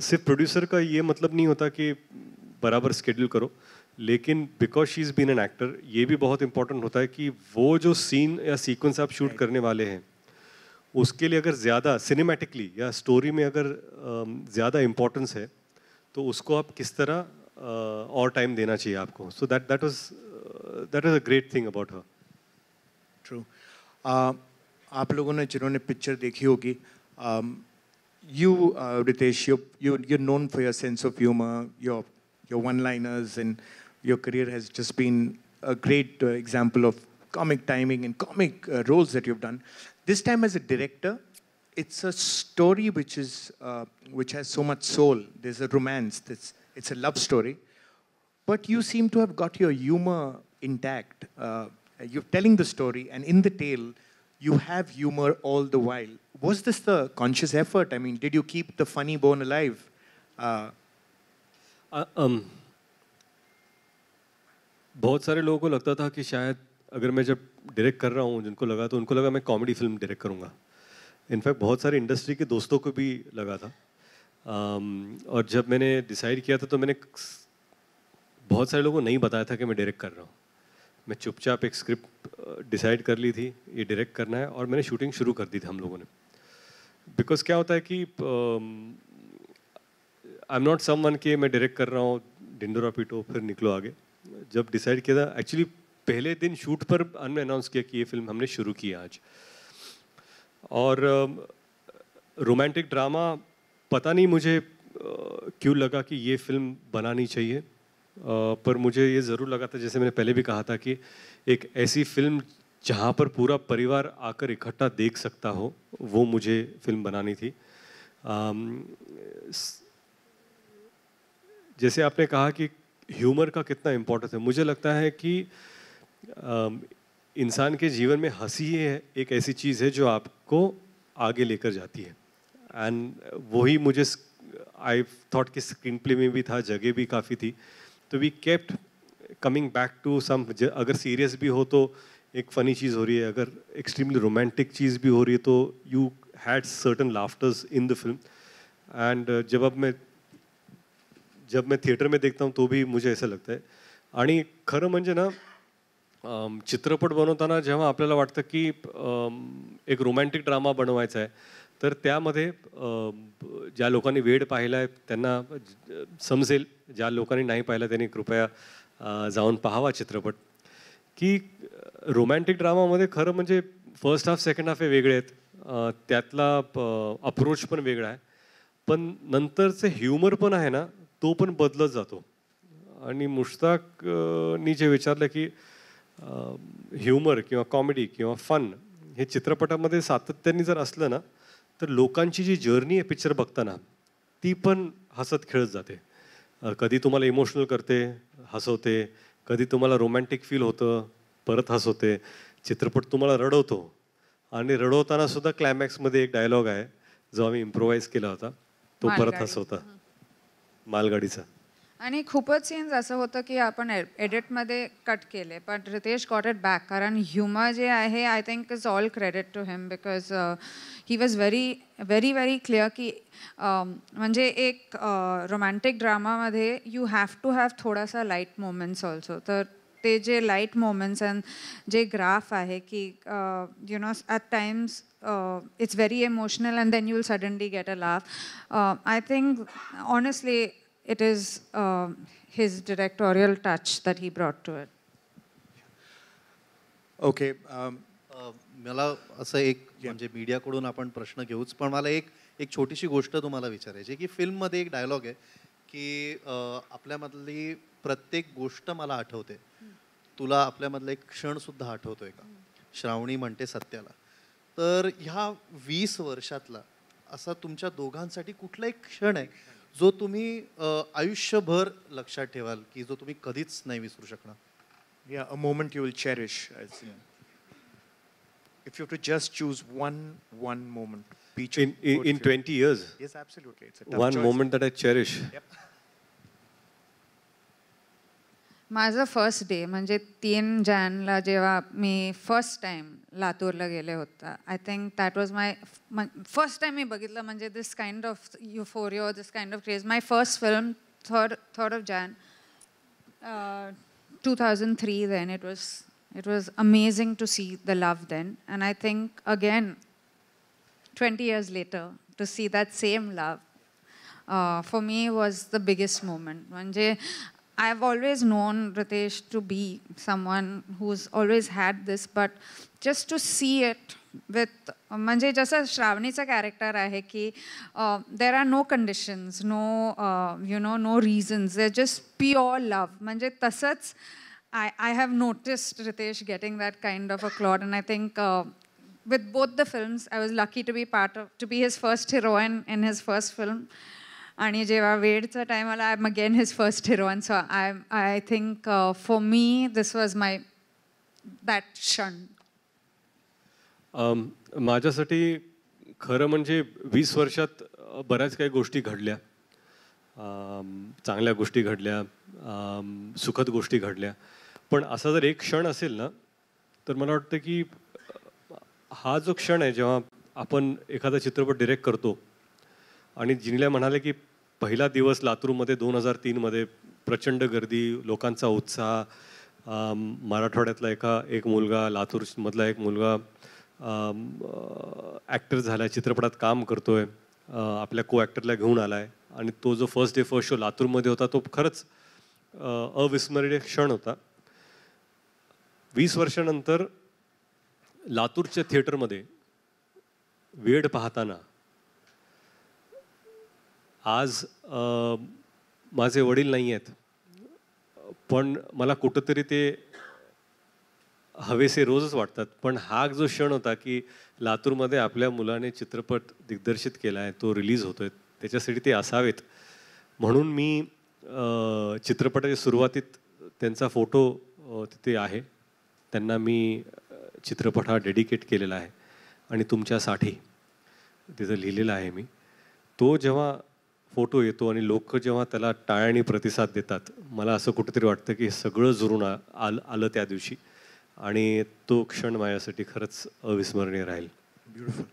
सिर्फ प्रोड्यूसर का ये मतलब नहीं होता कि बराबर स्केड्यूल करो. लेकिन because she is been an actor, ये भी बहुत इंपॉर्टेंट होता है कि वो जो सीन या सीक्वेंस आप शूट करने वाले हैं उसके लिए अगर ज़्यादा सिनेमैटिकली या स्टोरी में अगर ज़्यादा इम्पोर्टेंस है तो उसको आप किस तरह और टाइम देना चाहिए आपको. So that was a great thing about her. True. आप लोगों ने जिन्होंने पिक्चर देखी होगी, you Riteish, you're known for your sense of humor, your one-liners, and your career has just been a great example of comic timing and comic roles that you've done. This time as a director, it's a story which has so much soul. There's a romance. It's a love story, but you seem to have got your humor intact. You're telling the story, and in the tale, you have humor all the while. Was this the conscious effort? I mean, did you keep the funny bone alive? बहुत सारे लोगों को लगता था कि शायद अगर मैं जब डायरेक्ट कर रहा हूँ, जिनको लगा तो उनको लगा मैं कॉमेडी फिल्म डायरेक्ट करूँगा. इनफैक्ट बहुत सारे इंडस्ट्री के दोस्तों को भी लगा था. और जब मैंने डिसाइड किया था तो मैंने बहुत सारे लोगों को नहीं बताया था कि मैं डायरेक्ट कर रहा हूँ. मैं चुपचाप एक स्क्रिप्ट डिसाइड कर ली थी, ये डायरेक्ट करना है, और मैंने शूटिंग शुरू कर दी थी हम लोगों ने. बिकॉज क्या होता है कि आई एम नॉट समवन कि मैं डायरेक्ट कर रहा हूँ ढिंडोरा पीटो फिर निकलो आगे. जब डिसाइड किया था, एक्चुअली पहले दिन शूट पर हमने अनाउंस किया कि ये फिल्म हमने शुरू की आज. और रोमांटिक ड्रामा पता नहीं मुझे क्यों लगा कि ये फिल्म बनानी चाहिए. पर मुझे ये ज़रूर लगा था, जैसे मैंने पहले भी कहा था, कि एक ऐसी फिल्म जहाँ पर पूरा परिवार आकर इकट्ठा देख सकता हो, वो मुझे फिल्म बनानी थी. जैसे आपने कहा कि ह्यूमर का कितना इम्पोर्टेंस है, मुझे लगता है कि इंसान के जीवन में हंसी है एक ऐसी चीज़ है जो आपको आगे लेकर जाती है. एंड वही मुझे आई थॉट कि स्क्रीन प्ले में भी था, जगह भी काफ़ी थी, तो we kept coming back to some. अगर सीरियस भी हो तो एक फ़नी चीज़ हो रही है, अगर एक्सट्रीमली रोमांटिक चीज़ भी हो रही है तो you had certain laughters in the film. End जब मैं थिएटर में देखता हूँ तो भी मुझे ऐसा लगता है. आणि खरं म्हणजे ना, चित्रपट बनवताना जेव्हा आपल्याला वाटतं की एक रोमॅन्टिक ड्रामा बनवायचा आहे, तर त्यामध्ये ज्या लोकांनी वेड पाहिला आहे त्यांना समजेल, ज्या लोकांनी नाही पाहिला त्यांनी कृपया जाऊन पाहावा चित्रपट. की रोमॅन्टिक ड्रामामध्ये खरं म्हणजे फर्स्ट हाफ सेकंड हाफ हे वेगळे आहेत, त्यातला अप्रोच पण वेगळा आहे, पण नंतरचं ह्युमर पण आहे ना, तो पण बदलत जातो. आणि मुश्ताकनी जे विचारलं की ह्युमर किंवा कॉमेडी किंवा फन हे चित्रपटामध्ये सातत्याने जर असलं ना, तर लोकांची जी जर्नी आहे पिक्चर बघताना ती पण हसत खेळत जाते. कधी तुम्हाला इमोशनल करते, हसवते, कधी तुम्हाला रोमॅन्टिक फील होतं, परत हसवते. चित्रपट तुम्हाला रडवतो, आणि रडवताना सुद्धा क्लायमॅक्समध्ये एक डायलॉग आहे जो आम्ही इम्प्रोवाइज केला होता, तो परत हसवता, मालगाडीचा. आणि खूपच सीन्स असं होतं की आपण एडिटमध्ये कट केले, पण रितेश गॉट इट बॅक. कारण ह्युमर जे आहे, I think is all credit to him, because he was very clear की म्हणजे एक रोमॅन्टिक ड्रामामध्ये यू हॅव टू हॅव थोडासा लाईट मोमेंट्स ऑल्सो. तर ते जे लाईट मोमेंट्स अँड जे ग्राफ आहे की you know at times it's very emotional and then you'll suddenly get a laugh. I think honestly it is his directorial touch that he brought to it. Okay. मला असं एक म्हणजे मीडियाकडून आपण प्रश्न घेऊच, पण मला एक छोटीशी गोष्ट तुम्हाला विचारायची की फिल्ममध्ये एक डायलॉग आहे की आपल्यामधली प्रत्येक गोष्ट मला आठवते, तुला आपल्यामधला एक क्षण सुद्धा आठवतोय का? श्रावणी म्हणते सत्याला. तर ह्या 20 वर्षातला असा तुमच्या दोघांसाठी कुठला एक क्षण आहे जो तुम्ही आयुष्यभर लक्षात ठेवाल, की जो तुम्ही कधीच नाही विसरू शकणार? Yeah, a moment you will cherish. If you have to just choose one moment, in 20 years. Yes, absolutely. It's a tough one choice. moment that I cherish. Yep. माझं फर्स्ट डे म्हणजे 3 जानेला जेव्हा मी फर्स्ट टाइम लातूरला गेले होता, I think that was my first time मी बघितलं म्हणजे this kind of euphoria, this kind of craze. My first film, third of Jan 2003. then it was amazing to see the love then, and I think again 20 years later to see that same love for me was the biggest moment. म्हणजे I've always known Riteish to be someone who's always had this, but just to see it with म्हणजे जसं श्रावणीचं character आहे की there are no conditions, no reasons, they're just pure love. म्हणजे तसंच I have noticed Riteish getting that kind of a plot, and I think with both the films I was lucky to be his first heroine in his first film. आणि जेव्हा वेडचा time आला, I am again his first heroine. So I think for me this was my that क्षण. माझ्यासाठी खरं म्हणजे 20 वर्षात बऱ्याच काही गोष्टी घडल्या, चांगल्या गोष्टी घडल्या, सुखद गोष्टी घडल्या, पण असा जर एक क्षण असेल ना, तर मला वाटतं की हा जो क्षण आहे जेव्हा आपण एखादा चित्रपट डिरेक्ट करतो. आणि जिनेलिया म्हणाले की पहिला दिवस लातूरमध्ये 2003मध्ये प्रचंड गर्दी, लोकांचा उत्साह, मराठवाड्यातला एक मुलगा, लातूरमधला एक मुलगा ॲक्टर झाला, चित्रपटात काम करतोय, आपल्या को ॲक्टरला घेऊन आला आहे, आणि तो जो फर्स्ट डे फर्स्ट शो लातूरमध्ये होता तो खरंच अविस्मरणीय क्षण होता. 20 वर्षानंतर लातूरच्या थिएटरमध्ये वेड पाहताना आज माझे वडील नाही आहेत, पण मला कुठंतरी ते हवेसे रोजच वाटतात. पण हा जो क्षण होता की लातूरमध्ये आपल्या मुलाने चित्रपट दिग्दर्शित केला आहे, तो रिलीज होतोय, त्याच्यासाठी ते असावेत म्हणून मी चित्रपटाच्या सुरुवातीत त्यांचा फोटो तिथे आहे. त्यांना मी चित्रपट हा डेडिकेट केलेला आहे आणि तुमच्यासाठी तिथं लिहिलेलं आहे मी. तो जेव्हा फोटो येतो आणि लोक जेव्हा त्याला टाळ्याने प्रतिसाद देतात, मला असं कुठेतरी वाटतं की सगळं जुळून आलं त्या दिवशी आणि तो क्षण माझ्यासाठी खरंच अविस्मरणीय राहील. Beautiful.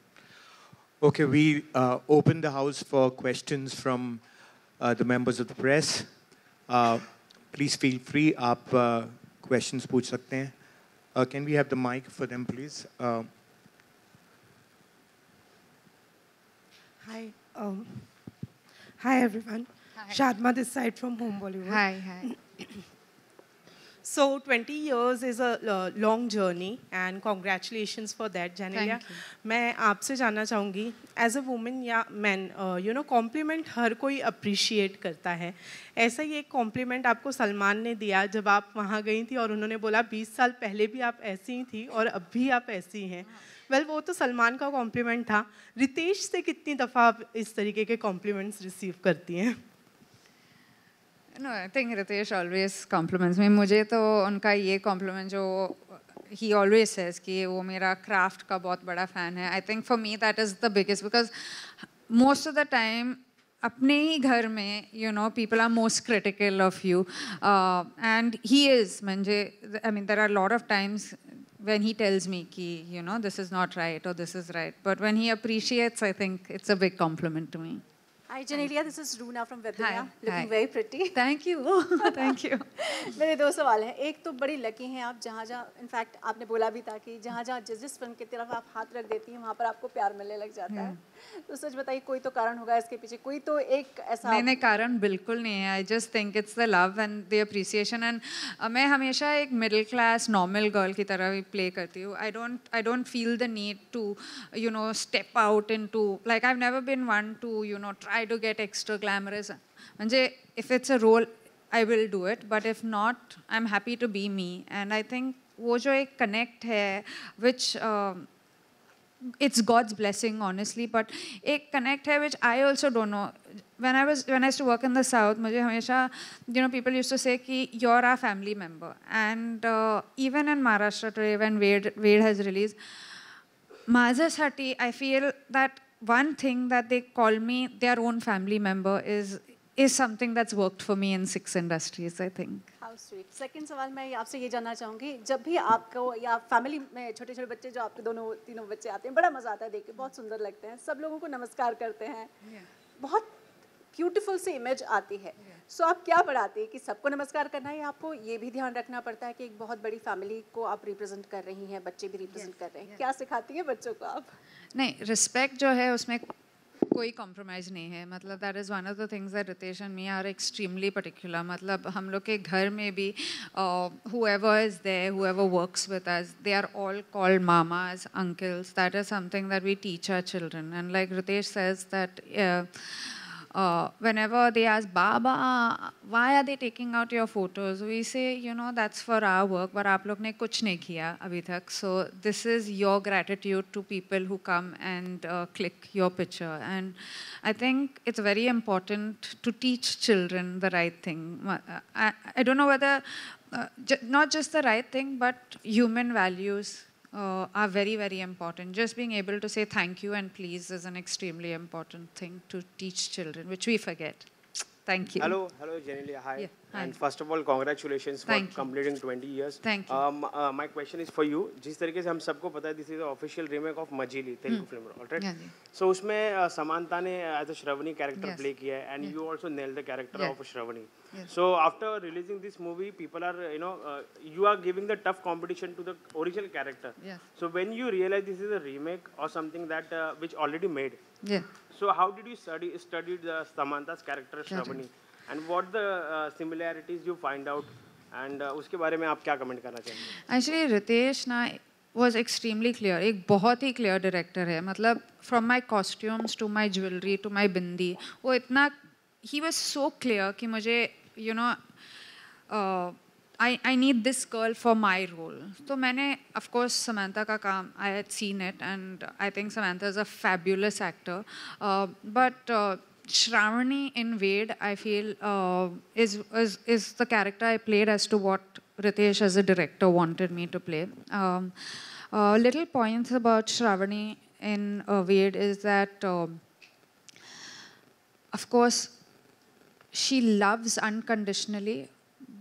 Okay, we open the house for questions from the members of the press. Please feel free, आप क्वेश्चंस पूछ सकते हैं. Can we have the mic for them please? Hi everyone. Hi. Shadma this side from Home Bollywood. Hi. So 20 years is a long journey and congratulations for that, Genelia. Thank you. मैं आपसे जानना चाहूँगी as a woman या man, compliment हर कोई appreciate करता है. ऐसा ही एक compliment आपको सलमान ने दिया जब आप वहाँ गई थी और उन्होंने बोला 20 साल पहले भी आप ऐसी ही थी और अब भी आप ऐसी हैं. वेल वो तो सलमान का कॉम्प्लीमेंट था. रितेश से कितनी दफ़ा आप इस तरीके के कॉम्प्लीमेंट्स रिसीव करती हैं? No, I think Riteish always compliments me. मुझे तो उनका ये compliment जो he always says कि वो मेरा craft का बहुत बड़ा fan है. I think for me that is the biggest because most of the time अपने ही घर में people are most critical of you and he is म्हणजे I mean there are a lot of times when he tells me कि this is not right or this is right, but when he appreciates, I think it's a big compliment to me. Hi Genelia, this is Runa from Virginia. Hi. Looking Hi. very pretty. Thank you. Thank you. मेरे दो सवाल हैं. एक तो बड़ी lucky हैं आप, जहाँ जहाँ इनफैक्ट आपने बोला भी था कि जहाँ जहाँ जिस फिल्म की तरफ आप हाथ रख देती हैं वहाँ पर आपको प्यार मिलने लग जाता है. तो सच बताइए, कोई तो कारण होगा इसके पीछे, कोई तो एक ऐसा. नहीं, कारण बिल्कुल नहीं है. I just think it's the love end the appreciation end मैं हमेशा एक मिडिल क्लास नॉर्मल गर्ल की तरह ही प्ले करती हूँ. I don't feel the need to step out into, like I have never been one to try to get extra glamorous. म्हणजे if it's a role I will do it, but if not I am happy to be me. And I think वो जो एक connect है which it's God's blessing honestly, but एक connect है which I also don't know. When I used to work in the South, मुझे हमेशा people used to say कि you're our family member, and even in Maharashtra today when Wade has released माझ्यासाठी, I feel that one thing that they call me their own family member is something that's worked for me in 6 industries, I think. How sweet. Second सवाल मैं आपसे ये जानना चाहूँगी, जब भी आपको या फैमिली में छोटे छोटे बच्चे, जो आपके तीनों बच्चे आते हैं, बड़ा मज़ा आता है देख के, बहुत सुंदर लगते हैं, सब लोगों को नमस्कार करते हैं, बहुत ब्यूटीफुल सी इमेज आती है. सो आप क्या बढ़ाती है कि सबको नमस्कार करना है, या आपको ये भी ध्यान रखना पड़ता है कि एक बहुत बड़ी फैमिली को आप रिप्रेजेंट कर रही हैं, बच्चे भी रिप्रेजेंट कर रहे हैं, क्या सिखाती हैं बच्चों को आप? नहीं, रिस्पेक्ट जो है उसमें कोई कॉम्प्रोमाइज़ नहीं है. मतलब that is one of the things that Riteish and me are extremely particular. मतलब हम लोग के घर में भी whoever is there, whoever works with us, they are all called mamas, uncles. That is something that we teach our children. And like Riteish says that whenever they ask, Baba, why are they taking out your photos? We say, that's for our work, but आप लोग ने कुछ नहीं KIA अभी तक. So this is your gratitude to people who come and click your picture. And I think it's very important to teach children the right thing. I don't know whether, not just the right thing, but human values are very, very important. Just being able to say thank you and please is an extremely important thing to teach children, which we forget. Thank you. Hello, Genelia. Hi. Yeah, hi. And first of all, congratulations for completing 20 years. Thank you. My question is for you. जिस तरीके से हम सबको पता है, this is the official remake of Majili, Telugu film, alright? Yeah, G. So उसमें Samantha ने as a Shravani character Yes. play किया है, and Yeah. you also nailed the character Yeah. of Shravani. Yes. So after releasing this movie, people are, you are giving the tough competition to the original character. Yes. So when you realize this is a remake or something that which already made, Yeah. so how did you study the Samantha's character Shravani, and what the similarities you find out, and उसके बारे में आप क्या comment करना चाहेंगे? Actually, Riteish ना was extremely clear. एक बहुत ही clear director है. मतलब from my costumes to my jewelry to my bindi, वो इतना, he was so clear कि मुझे I need this girl for my role. So Maine of course Samantha का काम, I had seen it and I think Samantha is a fabulous actor. But Shravani in Wade, I feel is the character I played as to what Riteish as a director wanted me to play. Little points about Shravani in Wade is that of course she loves unconditionally,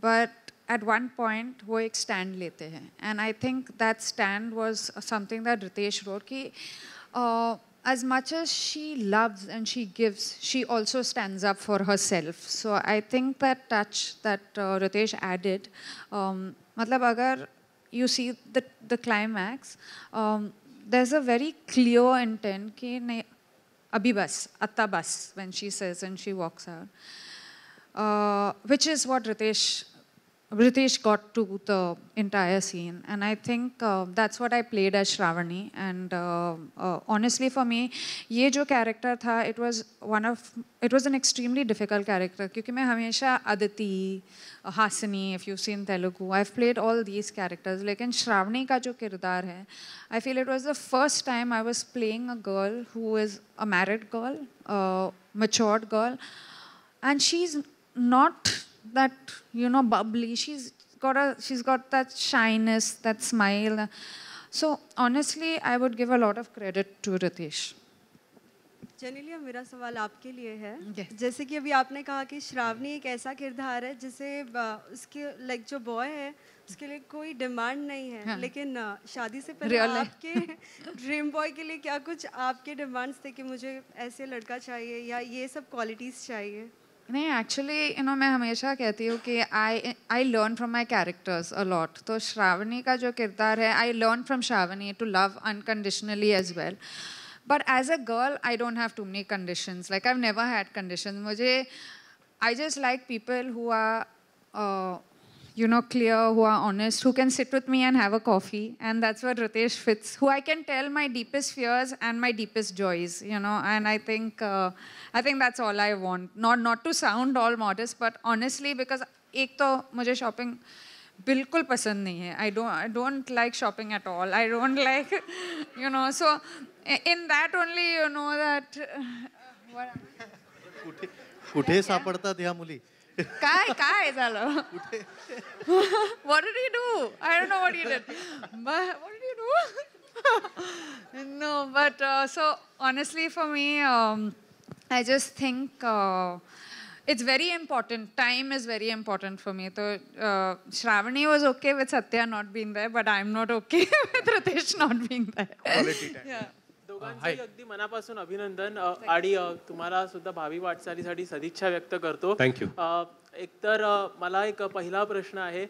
but at one point वो एक stand लेते हैं, and I think that stand was something that Riteish wrote कि as much as she loves and she gives, she also stands up for herself. So I think that touch that Riteish added, मतलब अगर you see the climax, there's a clear clear intent कि नहीं अभी बस अत्ता बस when she says and she walks out, which is what Riteish got to the entire scene, and I think that's what I played as Shravani. And honestly, for me, ये जो character था, it was an extremely difficult character क्योंकि मैं हमेशा Aditi, Hasini, if you've seen Telugu, I've played all these characters. लेकिन Shravani का जो किरदार है, I feel it was the first time I was playing a girl who is a married girl, a matured girl, and she's not that, you know, bubbly. She's got that shyness, that smile. So honestly, I would give a lot of credit to Riteish. Genelia, मेरा सवाल आपके लिए है. जैसे कि अभी आपने कहा कि श्रावणी एक ऐसा किरदार है जिसे उसके लाइक जो बॉय है उसके लिए कोई डिमांड नहीं है, लेकिन शादी से पहले आपके ड्रीम बॉय के लिए क्या कुछ आपके डिमांड्स थे कि मुझे ऐसे लड़का चाहिए या ये सब क्वालिटीज चाहिए? नहीं, एक्चुअली यू नो मैं हमेशा कहती हूँ कि I learn from my characters a lot. तो श्रावणी का जो किरदार है, I learn from Shravani to love unconditionally as well. But as a girl I don't have too many conditions. Like I have never had conditions. मुझे I just like people who are you know, clear, who are honest, who can sit with me and have a coffee, and that's where Riteish fits, who I can tell my deepest fears and my deepest joys, you know, and I think that's all I want. Not to sound all modest, but honestly, because एक तो मुझे shopping बिल्कुल पसंद नहीं है. I don't like shopping at all. I don't like, you know, so in that only, you know, that कुठे सापडतात ह्या मुली? काय झालं? What did he do? I don't know what he did. But what did he do? No, but so honestly for me, I just think it's very important. Time is very important for me. So Shravani was okay with Satya not being there, but I'm not okay with Riteish not being there. Quality time. Yeah. दोघांचंही अगदी मनापासून अभिनंदन आणि तुम्हाला सुद्धा भावी वाटचालीसाठी सदिच्छा व्यक्त करतो. थँक्यू. एकतर मला एक पहिला प्रश्न आहे,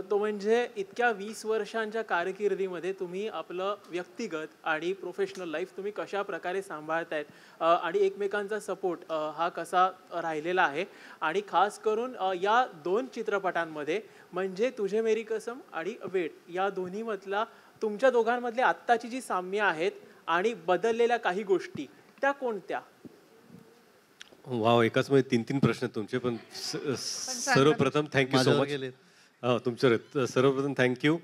तो म्हणजे इतक्या 20 वर्षांच्या कारकिर्दीमध्ये तुम्ही आपलं व्यक्तिगत आणि प्रोफेशनल लाईफ तुम्ही कशा प्रकारे सांभाळतायत आणि एकमेकांचा सपोर्ट हा कसा राहिलेला आहे, आणि खास करून या दोन चित्रपटांमध्ये म्हणजे तुझे मेरी कसम आणि वेड या दोन्हीमधला तुमच्या दोघांमधले आत्ताची जी साम्य आहेत आणि बदललेल्या काही गोष्टी त्या कोणत्या? वाव, एकाच मध्ये 3 प्रश्न तुमचे. पण सर्वप्रथम थँक्यू सो मच. हो, तुमच्यावर सर्वप्रथम थँक्यू.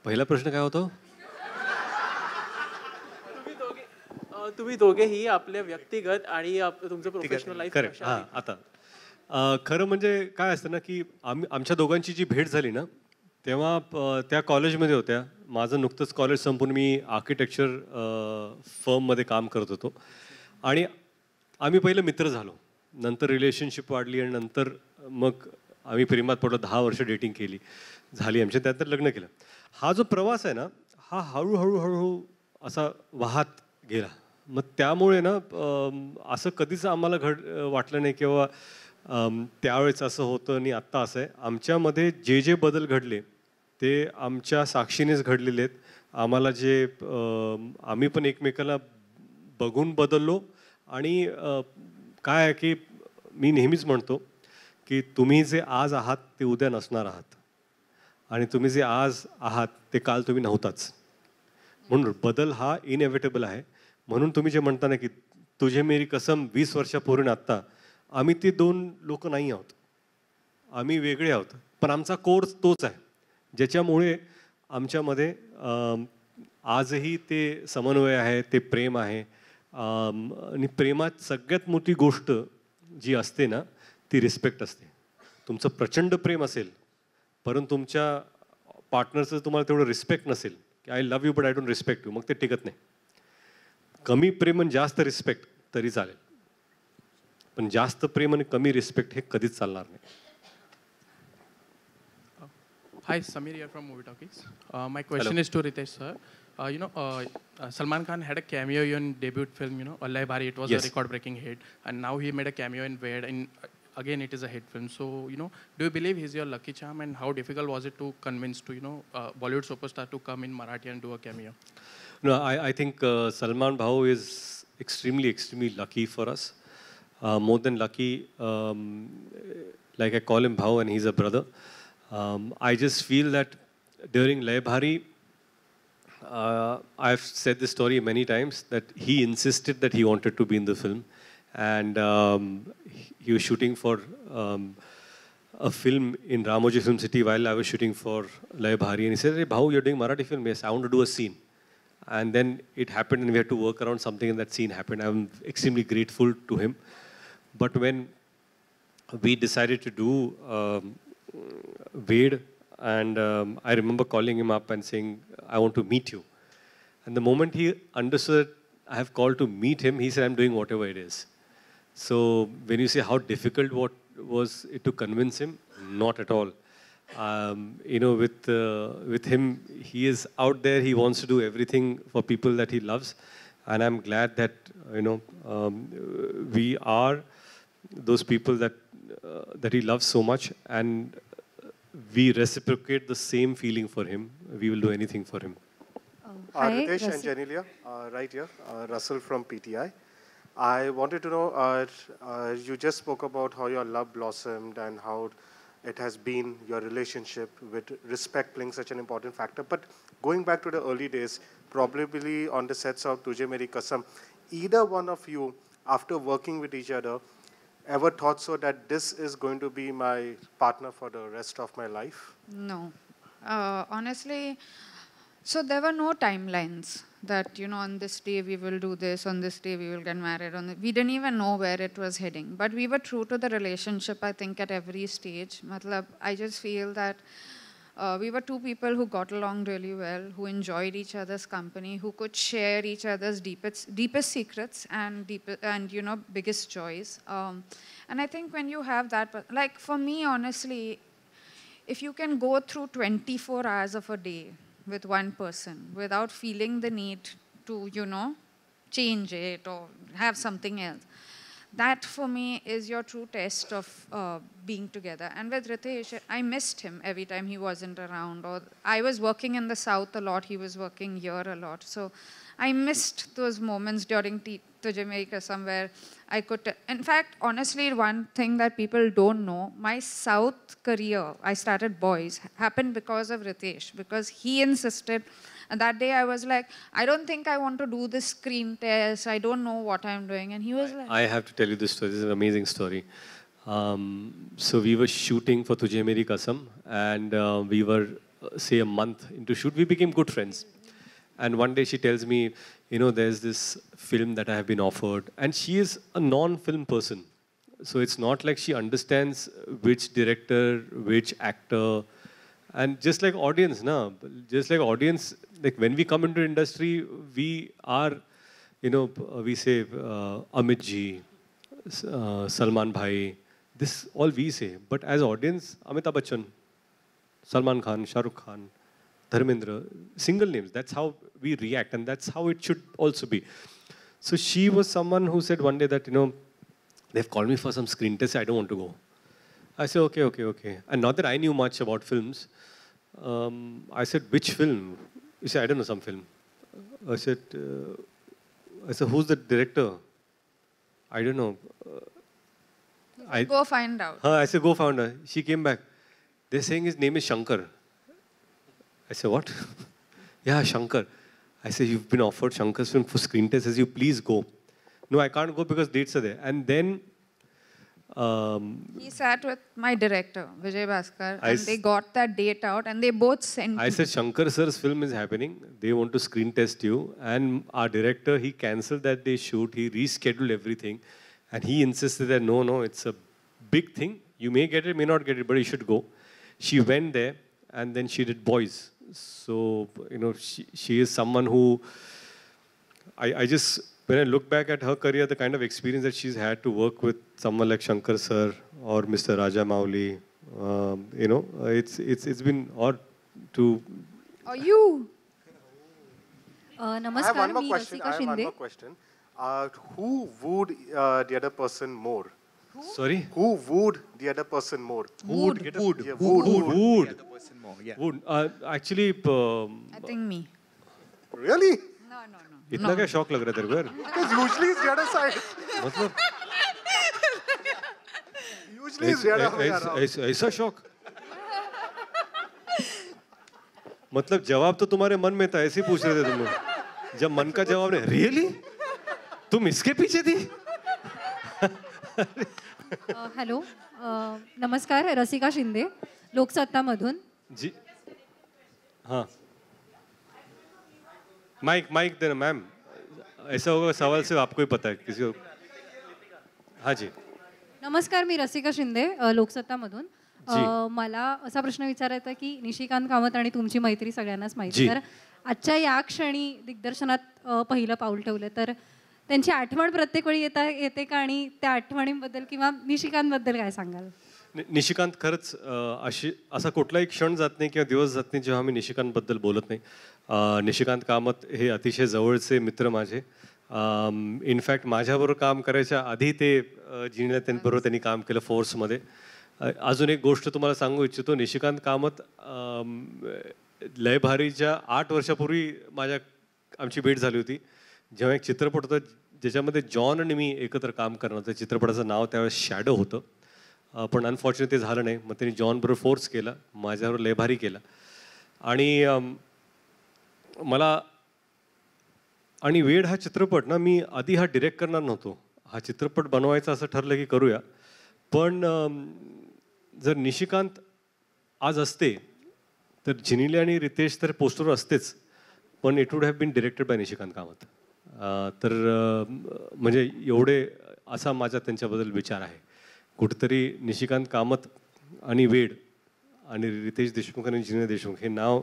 पहिला प्रश्न काय होता? तुम्ही दोघेही आपल्या व्यक्तिगत आणि तुमचं प्रोफेशनल लाईफ. करेक्ट. हां, आता खरं म्हणजे काय असतं ना की आमच्या दोघांची जी भेट झाली ना तेव्हा त्या कॉलेजमध्ये होत्या. माझं नुकतंच कॉलेज संपून मी आर्किटेक्चर फर्ममध्ये काम करत होतो आणि आम्ही पहिलं मित्र झालो. नंतर रिलेशनशिप वाढली आणि नंतर मग आम्ही प्रेमात पडलो. 10 वर्ष डेटिंग केली झाली आमच्या, त्यानंतर लग्न केलं. हा जो प्रवास आहे ना हा हळूहळू असा वाहत गेला. मग त्यामुळे ना असं कधीच आम्हाला वाटलं नाही किंवा त्यावेळेस असं होतं आणि आत्ता असं आहे. आमच्यामध्ये जे बदल घडले ते आमच्या साक्षीनेच घडलेले आहेत. आम्हाला जे आम्ही पण एकमेकाला बघून बदललो. आणि काय आहे की मी नेहमीच म्हणतो की तुम्ही जे आज आहात ते उद्या नसणार आहात, आणि तुम्ही जे आज आहात ते काल तुम्ही नव्हताच. म्हणून बदल हा इनएव्हिटेबल आहे. म्हणून तुम्ही जे म्हणता ना की तुझे मेरी कसम 20 वर्षापूर्वी आत्ता, आम्ही ते 2 लोक नाही आहोत. आम्ही वेगळे आहोत, पण आमचा कोर्स तोच आहे, ज्याच्यामुळे आमच्यामध्ये आजही ते समन्वय आहे, ते प्रेम आहे. आणि प्रेमात सगळ्यात मोठी गोष्ट जी असते ना, ती रिस्पेक्ट असते. तुमचं प्रचंड प्रेम असेल, परंतु तुमच्या पार्टनरचं तुम्हाला तेवढं रिस्पेक्ट नसेल, की I love you but I don't respect you, मग ते टिकत नाही. कमी प्रेम आणि जास्त रिस्पेक्ट तरी चालेल, पण जास्त प्रेम आणि कमी रिस्पेक्ट हे कधीच चालणार नाही. Hi, Samir here from Movie Talkies. My question is to Riteish sir. Salman Khan had a cameo in debut film, Allah Bhari. It was a record-breaking hit, and now he made a cameo in Ved, and again it is a hit film. So, do you believe he's your lucky charm, and how difficult was it to convince Bollywood superstar to come in Marathi and do a cameo? No, I think Salman Bhau is extremely lucky for us. More than lucky, like I call him Bhau and he's a brother. I just feel that during Lay Bhari, I've said this story many times, that he insisted that he wanted to be in the film, and he was shooting for a film in Ramoji Film City while I was shooting for Lay Bhari, and he said, "Hey, Bhau, you're doing Marathi film?" Yes, I want to do a scene. And then it happened, and we had to work around something, and that scene happened. I'm extremely grateful to him. But when we decided to do Ved, and I remember calling him up and saying, "I want to meet you." And the moment he understood I have called to meet him, he said, "I'm doing whatever it is." So when you say how difficult what was it to convince him, not at all. With him, he is out there. He wants to do everything for people that he loves, and I'm glad that we are those people that he loves so much, and we reciprocate the same feeling for him. We will do anything for him. Riteish and Genelia, right here, Russell from PTI. I wanted to know, you just spoke about how your love blossomed and how it has been your relationship with respect playing such an important factor. But going back to the early days, probably on the sets of Tujhe Meri Kasam, either one of you, after working with each other, ever thought so that this is going to be my partner for the rest of my life? No. Honestly, so there were no timelines that, on this day we will do this, on this day we will get married. We didn't even know where it was heading. But we were true to the relationship, I think, at every stage. I just feel that we were two people who got along really well, who enjoyed each other's company, who could share each other's deepest secrets and biggest joys. And I think when you have that, like for me, honestly, if you can go through 24 hours of a day with one person without feeling the need to, change it or have something else, that for me is your true test of being together. And with Riteish, I missed him every time he wasn't around. Or I was working in the south a lot, he was working here a lot. So I missed those moments during Tujhe Meri Kasam where I could... In fact, honestly, one thing that people don't know, my south career, I started Boys, happened because of Riteish, because he insisted. And that day I was like, I don't think I want to do this screen test. I don't know what I'm doing. And he was like... I have to tell you this story. This is an amazing story. So we were shooting for Tujhe Meri Kasam, and we were, say, a month into shoot. We became good friends. And one day she tells me, there's this film that I have been offered. And she is a non-film person. So it's not like she understands which director, which actor. And just like audience, like when we come into industry, we are, we say Amit ji, Salman bhai, this all we say. But as audience, Amitabh Bachchan, Salman Khan, Shah Rukh Khan, Dharmendra, single names. That's how we react, and that's how it should also be. So she was someone who said one day that, they've called me for some screen test, I don't want to go. I said, okay. And not that I knew much about films. I said, which film? He said, I don't know, some film. I said, who's the director? I don't know. Go find out. I said, go find out. She came back. They're saying his name is Shankar. I said, what? Yeah, Shankar. I said, you've been offered Shankar's film for screen test. He says, you please go. No, I can't go because dates are there. And then He sat with my director, Vijay Bhaskar, and they got that date out, and they both sent I said, Shankar sir's film is happening. They want to screen test you. And our director, he cancelled that day shoot. He rescheduled everything. And he insisted that, no, it's a big thing. You may get it, may not get it, but you should go. She went there, and then she did Boys. So, she is someone who, I just, when I look back at her career, the kind of experience that she's had to work with someone like Shankar sir or Mr. Raja Mauli, it's been odd to. Or you. Namaskar, I have one more question. Who wooed the other person more? Who? Sorry? Who wooed the other person more? Wooed. The other person more, yeah. Wood. Actually, I think me. Really? No. इतना क्या शौक लग रहा है तेरे को यार? Because usually it's the other side. मतलब usually it's the other way around. ऐसा शौक? मतलब जवाब तो तुम्हारे मन में था, ऐसे ही पूछ रहे थे तुम लोग. जब मन का जवाब नहीं, रियली? तुम इसके पीछे थी? हॅलो, नमस्कार, रसिका शिंदे, लोकसत्तामधून. जी, हाँ. माइक देना मैम. ऐसा होगा सवाल सिर्फ आपको ही पता है, किसी को. हाँ जी. नमस्कार, मी रसिका शिंदे, लोकसत्तामधून. मला असा प्रश्न विचारायचा की निशिकांत कामत आणि तुमची मैत्री सगळ्यांनाच माहिती. तर आजच्या या क्षणी दिग्दर्शनात पहिलं पाऊल ठेवलं, तर त्यांची आठवण प्रत्येक वेळी येते का, आणि त्या आठवणींबद्दल किंवा निशिकांतबद्दल काय सांगाल? निशिकांत खरंच असा कुठलाही क्षण जात नाही किंवा दिवस जात नाही जेव्हा मी निशिकांतबद्दल बोलत नाही. निशिकांत कामत हे अतिशय जवळचे मित्र माझे. इनफॅक्ट माझ्याबरोबर काम करायच्या आधी ते जिनेलिया त्यांच्याबरोबर त्यांनी काम केलं फोर्समध्ये. अजून एक गोष्ट तुम्हाला सांगू इच्छितो. निशिकांत कामत लय भारीच्या 8 वर्षापूर्वी आमची भेट झाली होती, जेव्हा एक चित्रपट होता ज्याच्यामध्ये जॉन आणि मी एकत्र काम करणार होतं. चित्रपटाचं नाव त्यावेळेस शॅडो होतं, पण अनफॉर्च्युनेट ते झालं नाही. मग त्यांनी जॉन बरोबर फोर्स केला, माझ्यावर लय भारी केला. आणि मला आणि वेड हा चित्रपट ना, मी आधी हा डिरेक्ट करणार नव्हतो. हा चित्रपट बनवायचा असं ठरलं की करूया. पण जर निशिकांत आज असते तर जिनेलिया आणि रितेश तर पोस्टरवर असतेच, पण it would have been directed by Nishikant Kamat. तर म्हणजे एवढे असा माझा त्यांच्याबद्दल विचार आहे. कुठेतरी निशिकांत कामत आणि वेड आणि रितेश देशमुख आणि जिनेलिया देशमुख हे नाव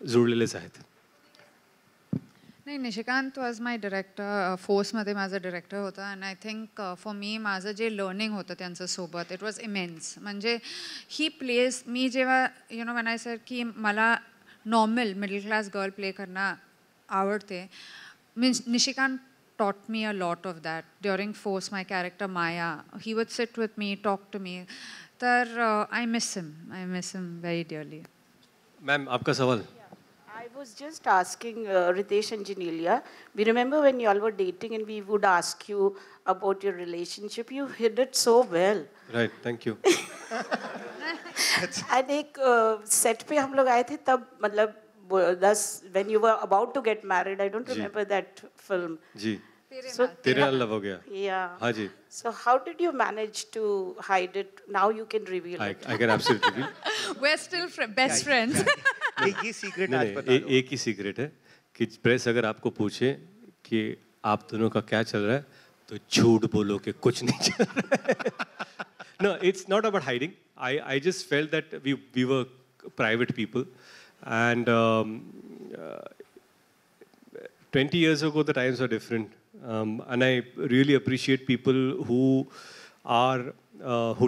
जुळलेलेच आहेत. नाही, निशिकांत वॉज माय डिरेक्टर. फोर्समध्ये माझा डिरेक्टर होता. And I think for me माझं जे लर्निंग होतं त्यांच्यासोबत, इट वॉज इमेन्स. म्हणजे ही प्लेस, मी जेव्हा वेन आय सेड की मला normal middle class girl play करणं आवडते, means Nishikant taught me a lot of that. During Force, my character Maya, he would sit with me, talk to me. I miss him. I miss him very dearly. Ma'am, आपका सवाल? I was just asking Riteish and Genelia. We remember when you all were dating and we would ask you about your relationship. You hid it so well. Right, thank you. And एक set पे हम लोग आए थे तब, मतलब when you were about to get married, I don't remember that film. G. So तेरे नाल लव हो गया. Yeah. हाँ जी. So how did you manage to hide it? Now you can reveal it. I can absolutely reveal. We're still best friends. ये secret आज बता दो. एक ही secret है कि press अगर आपको पूछे कि आप दोनों का क्या चल रहा है, तो झूठ बोलो कि कुछ नहीं चल रहा है. No, it's not about hiding. I just felt that we were private people. And 20 years ago, the times were different. And I really appreciate people who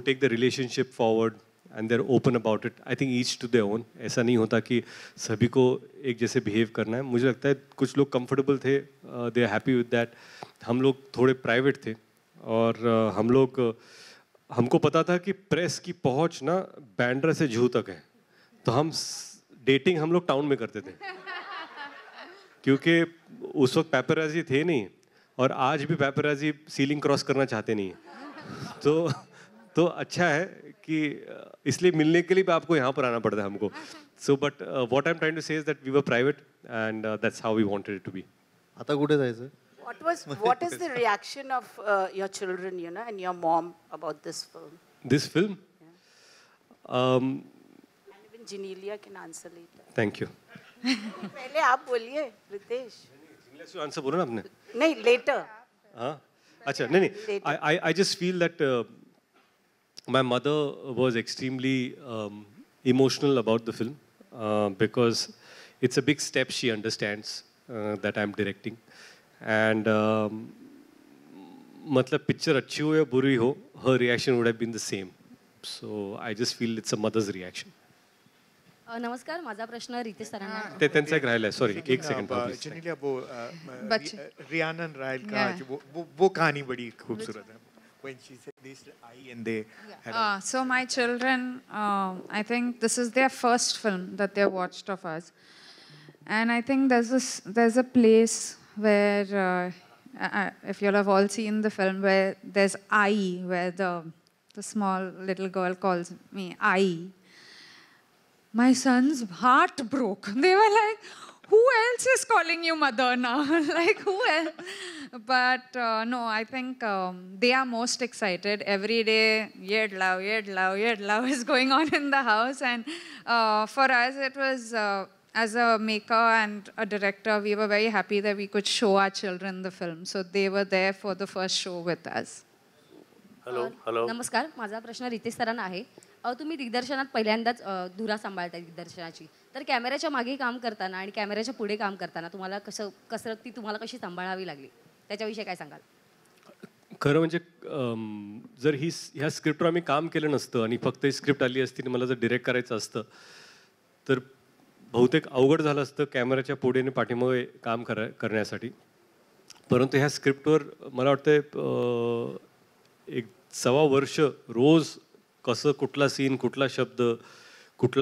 take the relationship forward and they're open about it. I think each to their own. ऐसा नहीं होता कि सभी को एक जैसे behave करना है. मुझे लगता है कुछ लोग comfortable थे, they are happy with that. हम लोग थोड़े private थे और हमको पता था कि प्रेस की पहुंच ना बैंड्रा से जूहू तक है. तो हम डेटिंग हम लोग टाउन में करते थे क्योंकि उस वक्त पेपराजी थे नहीं, और आज भी पेपराजी सीलिंग क्रॉस करना चाहते नहीं. तो अच्छा है कि इसलिए मिलने के लिए भी आपको यहाँ पर आना पड़ता है हमको. So but what I am trying to say is that we were private and that's how we wanted it to be. आता कुठे जायचं? What is the reaction of your children, you know, and your mom about this film? This film? And even Genelia can answer later. Thank you. पहले आप बोलिए, Riteish. Genelia से answer बोला ना आपने? नहीं, later. हाँ? अच्छा, नहीं. I just feel that my mother was extremely emotional about the film because it's a big step. She understands that I'm directing. And matlab picture अच्छी हो या बुरी हो, her reaction would have been the same. So I just feel it's a mother's reaction. नमस्कार, माझा प्रश्न रितेश सरांना. ते त्यांचा एक राहिला, सॉरी, एक सेकंड. जेनेलिया, वो रियाना रायल का वो कहानी बड़ी खूबसूरत है. When she said this, I and they. So my children, I think this is their first film that they watched of us, and I think there's a place where, if you'll have all seen the film, where there's I, where the small little girl calls me I. My son's heart broke. They were like, who else is calling you mother now? Like, who else? But no, I think they are most excited. Every day, yed love is going on in the house. And for us, it was, as a maker and a director, we were very happy that we could show our children the film. So they were there for the first show with us. Hello. नमस्कार, माझा प्रश्न रितेश सरांना आहे. तुम्ही दिग्दर्शनात पहिल्यांदाच धुरा सांभाळताय दिग्दर्शनाची, तर कॅमेऱ्याच्या मागे काम करताना आणि कॅमेऱ्याच्या पुढे काम करताना तुम्हाला कसरत ती तुम्हाला कशी सांभाळावी लागली, त्याच्याविषयी काय सांगाल? खरं म्हणजे जर ह्या स्क्रिप्टवर आम्ही काम केलं नसतं आणि फक्त ही स्क्रिप्ट आली असती आणि मला जर डिरेक्ट करायचं असतं तर बहुतेक अवघड झालं असतं कॅमेऱ्याच्या पुढे आणि पाठीमागे काम करण्यासाठी. परंतु ह्या स्क्रिप्टवर मला वाटतं एक 1.25 वर्ष रोज कसं कुठला सीन, कुठला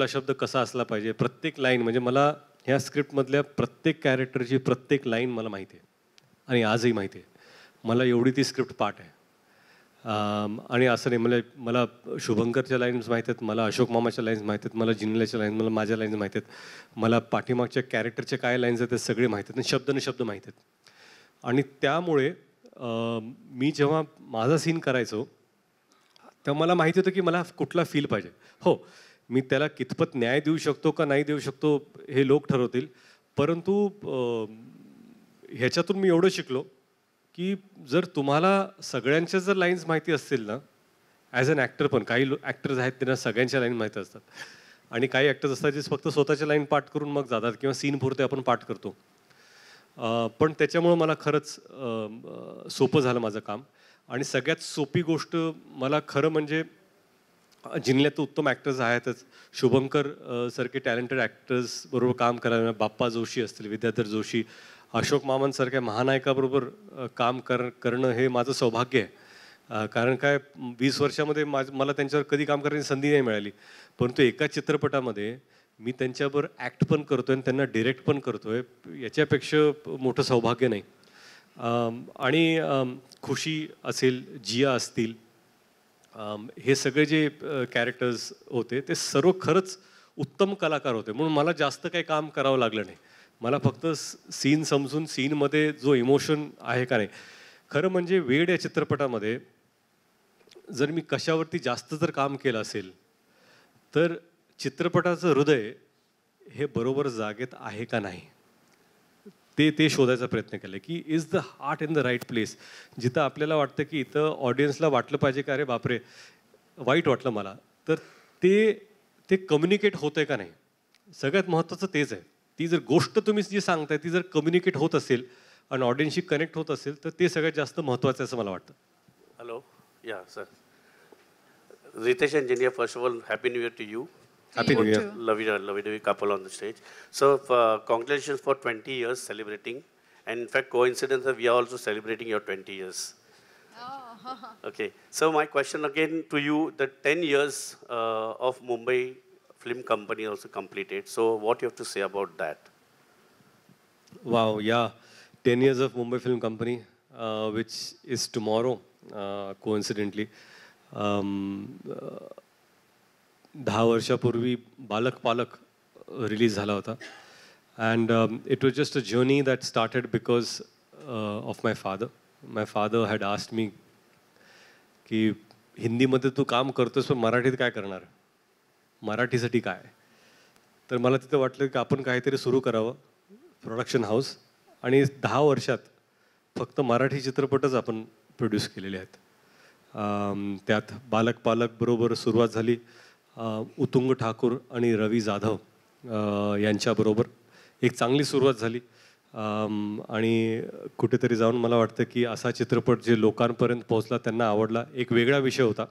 शब्द कसा असला पाहिजे, प्रत्येक लाईन, म्हणजे मला ह्या स्क्रिप्टमधल्या प्रत्येक कॅरेक्टरची प्रत्येक लाईन मला माहिती आहे आणि आजही माहिती आहे. मला एवढी ती स्क्रिप्ट पाठ आहे. आणि असं नाही, मला शुभंकरच्या लाईन्स माहीत आहेत, मला अशोक मामाच्या लाईन्स माहीत आहेत, मला जिनेलियाच्या लाईन्स, मला माझ्या लाईन्स माहीत आहेत, मला पाठीमागच्या कॅरेक्टरचे काय लाईन्स आहेत ते सगळे माहीत आहेत आणि शब्द माहीत आहेत. आणि त्यामुळे मी जेव्हा माझा सीन करायचो तेव्हा मला माहिती होतं की मला कुठला फील पाहिजे. हो, मी त्याला कितपत न्याय देऊ शकतो का नाही देऊ शकतो हे लोक ठरवतील, परंतु ह्याच्यातून मी एवढं शिकलो की जर तुम्हाला सगळ्यांच्या जर लाईन्स माहिती असतील ना, ॲज अन ॲक्टर पण काही ॲक्टर्स आहेत त्यांना सगळ्यांच्या लाईन माहिती असतात आणि काही ॲक्टर्स असतात जे फक्त स्वतःच्या लाईन पाठ करून मग जातात किंवा सीन पुरते आपण पाठ करतो. पण त्याच्यामुळं मला खरंच सोपं झालं माझं काम. आणि सगळ्यात सोपी गोष्ट मला खरं म्हणजे जिल्ह्यात उत्तम ॲक्टर्स आहेतच, शुभंकर सारखे टॅलेंटेड ॲक्टर्स बरोबर काम करायला, बाप्पा जोशी असतील, विद्याधर जोशी, अशोक मामांसारख्या महानायकाबरोबर काम करणं हे माझं सौभाग्य आहे. कारण काय 20 वर्षामध्ये मला त्यांच्यावर कधी काम करण्याची संधी नाही मिळाली, परंतु एका चित्रपटामध्ये मी त्यांच्याबरोबर ॲक्ट पण करतो आहे आणि त्यांना डिरेक्ट पण करतो आहे, याच्यापेक्षा मोठं सौभाग्य नाही. आणि खुशी असेल, जिया असतील, हे सगळे जे कॅरेक्टर्स होते ते सर्व खरंच उत्तम कलाकार होते, म्हणून मला जास्त काही काम करावं लागलं नाही. मला फक्त सीन समजून सीनमध्ये जो इमोशन आहे का नाही. खरं म्हणजे वेड या चित्रपटामध्ये जर मी कशावरती जास्त जर काम केलं असेल तर चित्रपटाचं हृदय हे बरोबर जागेत आहे का नाही ते शोधायचा प्रयत्न केला की is the heart in the right place. जिथं आपल्याला वाटतं की इथं ऑडियन्सला वाटलं पाहिजे का अरे बापरे वाईट वाटलं मला, तर ते कम्युनिकेट होतं आहे का नाही. सगळ्यात महत्त्वाचं तेच आहे. ती जर गोष्ट तुम्ही जी सांगताय ती जर कम्युनिकेट होत असेल आणि ऑडियन्सशी कनेक्ट होत असेल तर ते सगळ्यात जास्त महत्त्वाचं आहे असं मला वाटतं. हॅलो, या sir. Riteish and Genelia, first of all, Happy New Year to you. Happy New Year. Lovely couple on the stage. So, congratulations for 20 years celebrating. And in fact, coincidence that we are also celebrating your 20 years. Okay. So, my question again to you, the 10 years of Mumbai Film Company also completed. So, what you have to say about that? Wow, yeah. 10 years of Mumbai Film Company, which is tomorrow, coincidentally. 10 वर्षापूर्वी बालक पालक release झाला होता. And it was just a journey that started because of my father. My father had asked me की हिंदीमध्ये तू काम करतोस पण मराठीत काय करणार, मराठीसाठी काय. तर मला तिथं वाटलं की आपण काहीतरी सुरू करावं प्रोडक्शन हाऊस, आणि 10 वर्षात फक्त मराठी चित्रपटच आपण प्रोड्यूस केलेले आहेत. त्यात बालक पालक बरोबर सुरुवात झाली, उत्तुंग ठाकूर आणि रवी जाधव यांच्याबरोबर एक चांगली सुरुवात झाली. आणि कुठेतरी जाऊन मला वाटतं की असा चित्रपट जे लोकांपर्यंत पोहोचला, त्यांना आवडला, एक वेगळा विषय होता.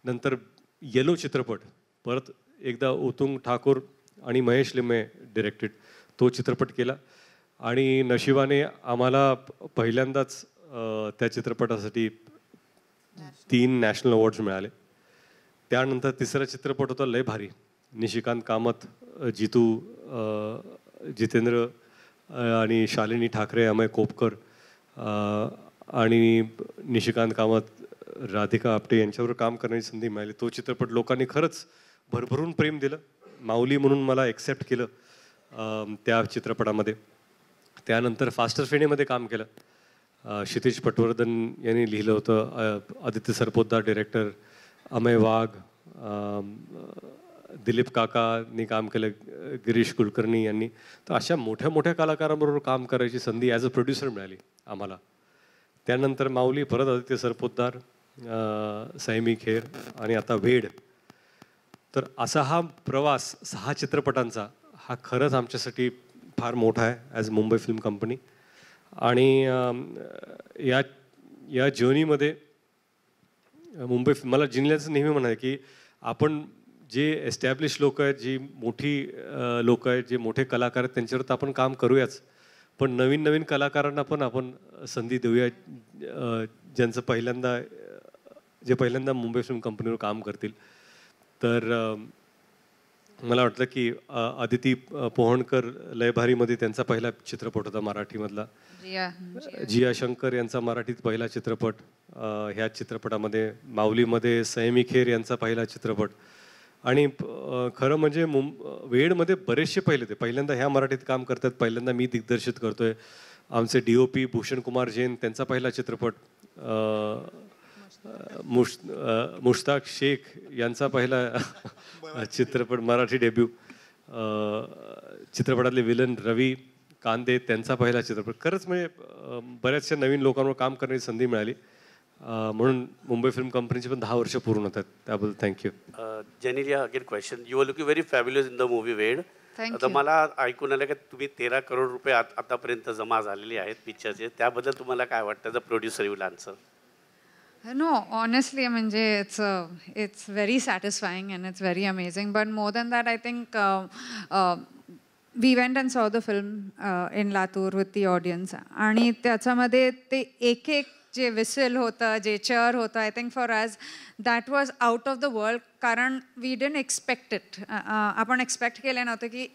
नंतर येलो चित्रपट परत एकदा उत्तुंग ठाकूर आणि महेश लिमे डिरेक्टेड तो चित्रपट केला, आणि नशिबाने आम्हाला पहिल्यांदाच त्या चित्रपटासाठी 3 नॅशनल अवॉर्ड्स मिळाले. त्यानंतर तिसरा चित्रपट होता लय भारी, निशिकांत कामत, जितेंद्र आणि शालिनी ठाकरे, अमय कोपकर आणि निशिकांत कामत, राधिका आपटे यांच्याबरोबर काम करण्याची संधी मिळाली. तो चित्रपट लोकांनी खरंच भरभरून प्रेम दिलं. माऊली म्हणून मला एक्सेप्ट केलं त्या चित्रपटामध्ये. त्यानंतर फास्टर फेणेमध्ये काम केलं. क्षितिज पटवर्धन यांनी लिहिलं होतं, आदित्य सरपोतदार डिरेक्टर, अमय वाघ, दिलीप काकांनी काम केलं, गिरीश कुलकर्णी यांनी. तर अशा मोठ्या मोठ्या कलाकारांबरोबर काम करायची संधी ॲज अ प्रोड्युसर मिळाली आम्हाला. त्यानंतर माऊली, परत आदित्य सरपोतदार, सैमी खेर आणि आता वेड. तर असा हा प्रवास 6 चित्रपटांचा हा खरंच आमच्यासाठी फार मोठा आहे ॲज मुंबई फिल्म कंपनी. आणि या जर्नीमध्ये मला जिनेलियाचं नेहमी म्हणाय की आपण जे एस्टॅब्लिश लोक आहेत, जी मोठी लोक आहेत, जे मोठे कलाकार आहेत, त्यांच्यावर तर आपण काम करूयाच, पण नवीन नवीन कलाकारांना पण आपण संधी देऊया, ज्यांचं पहिल्यांदा मुंबई फिल्म कंपनीवर काम करतील. तर मला वाटलं की अदिती पोहणकर लयभारीमध्ये त्यांचा पहिला चित्रपट होता मराठीमधला. जिया शंकर यांचा मराठीत पहिला चित्रपट, ह्या चित्रपटामध्ये. माऊलीमध्ये सैमी खेर यांचा पहिला चित्रपट. आणि खरं म्हणजे वेडमध्ये बरेचसे पहिल्यांदा ह्या मराठीत काम करतात, पहिल्यांदा मी दिग्दर्शित करतोय. आमचे DOP भूषण कुमार जैन, त्यांचा पहिला चित्रपट. मुश्ताक शेख यांचा पहिला चित्रपट, मराठी डेब्यू. चित्रपटातले विलन रवी कांदे, त्यांचा पहिला चित्रपट. खरंच म्हणजे बऱ्याचशा नवीन लोकांवर काम करण्याची संधी मिळाली, म्हणून मुंबई फिल्म कंपनीचे पण 10 वर्ष पूर्ण होतात. त्याबद्दल thank you. Genelia, again question. You are looking very fabulous in the movie Ved. आता मला ऐकून आलं की तुम्ही 13 करोड रुपये आतापर्यंत जमा झालेले आहेत पिक्चरचे. त्याबद्दल तुम्हाला काय वाटतं the producer you will answer? No, honestly, it's very satisfying and it's very amazing. But more than that, I think we went and saw the film in Latur with the audience. आणि त्याच्यामध्ये ते एक जे whistle होतं, जे chair होतं, I think for us that was out of the world. कारण we didn't expect it. आपण एक्सपेक्ट केलं नव्हतं की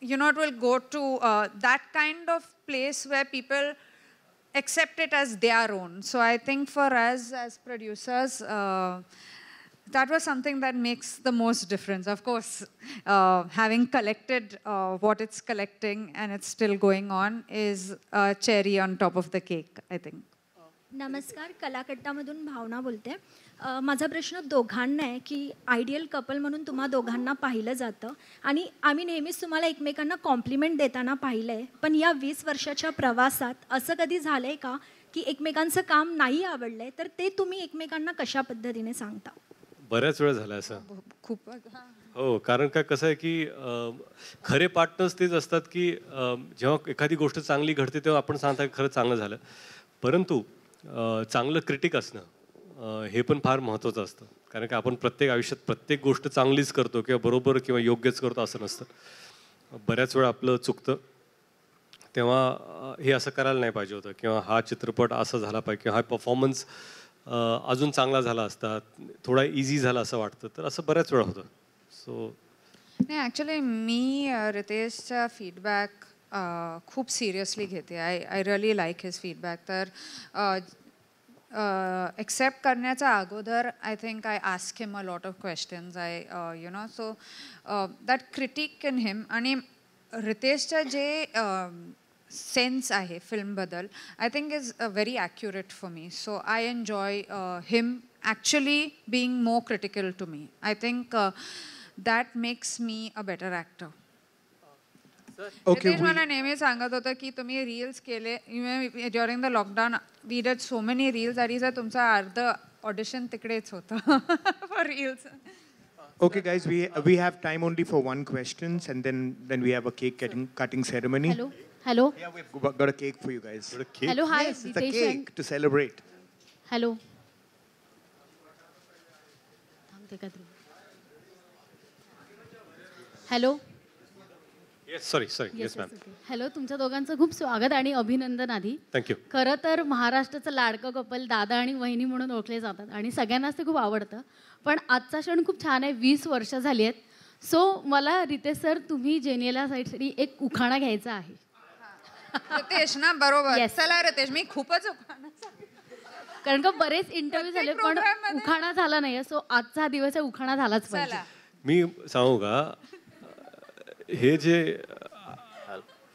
it will go to that kind of place where people accept it as their own. So I think for us as producers, that was something that makes the most difference. Of course, having collected what it's collecting and it's still going on is a cherry on top of the cake, I think. नमस्कार, कलाकट्टामधून भावना बोलते. माझा प्रश्न दोघांना आहे की ideal couple म्हणून तुम्हा दोघांना पाहिलं जातं आणि आम्ही नेहमीच तुम्हाला एकमेकांना कॉम्प्लिमेंट देताना पाहिलं आहे, पण या 20 वर्षाच्या प्रवासात असं कधी झालं आहे का की एकमेकांचं काम नाही आवडलं आहे, तर ते तुम्ही एकमेकांना कशा पद्धतीने सांगता? बऱ्याच वेळा झालं असं. खूप. हो, कारण काय कसं आहे की खरे पार्टनर्स तेच असतात की जेव्हा एखादी गोष्ट चांगली घडते तेव्हा आपण सांगता की खरं चांगलं झालं, परंतु चांगलं क्रिटिक असणं हे पण फार महत्त्वाचं असतं. कारण की आपण आयुष्यात प्रत्येक गोष्ट चांगलीच करतो किंवा बरोबर किंवा योग्यच करतो असं नसतं. बऱ्याच वेळा आपलं चुकतं, तेव्हा हे असं करायला नाही पाहिजे होतं, किंवा हा चित्रपट असा झाला पाहिजे, किंवा हा परफॉर्मन्स अजून चांगला झाला असता, थोडा इझी झाला असं वाटतं. तर असं बऱ्याच वेळा होतं. सो नाही, ॲक्च्युली मी रितेशचा फीडबॅक खूप सिरियसली घेते. I really like his feedback. तर एक्सेप्ट करण्याच्या अगोदर I think I ask him a lot of questions. So that critic in him. आणि रितेशच्या जे सेन्स आहे फिल्मबद्दल I think is very accurate for me. So I enjoy him actually being more critical to me. I think that makes me a better actor. Riteish मला नेहमी सांगत होतं की तुम्ही रील्स केले during the lockdown. We did so many reels आणि sir तुमचा अर्ध ऑडिशन तिकडेच होतं for reels. Okay, guys, we have time only for one questions, and then we have a cake cutting ceremony. Hello. Yeah, we've got a cake for you guys. Got a cake? Hello, hi. Yes, it's a cake to celebrate. Hello. Hello. Yes, sorry. Yes, ma'am. Hello, तुमच्या दोघांचं खूप स्वागत आणि अभिनंदन आधी. Thank you. खरं तर महाराष्ट्राचं लाडकं कपल दादा आणि वहिनी म्हणून ओळखले जातात आणि सगळ्यांनाच ते खूप आवडतं. पण आजचा क्षण खूप छान आहे. 20 वर्ष झाली आहेत. सो मला रितेश सर तुम्ही जेनियला साईडसाठी एक उखाणा घ्यायचा आहे. रितेश ना बरोबर. चला रितेश, मी खूपच कारण का बरेच इंटरव्ह्यू झाले पण उखाणा झाला नाही. सो आजचा दिवस आहे, उखाणा झालाच पाहिजे. मी सांगू का, हे जे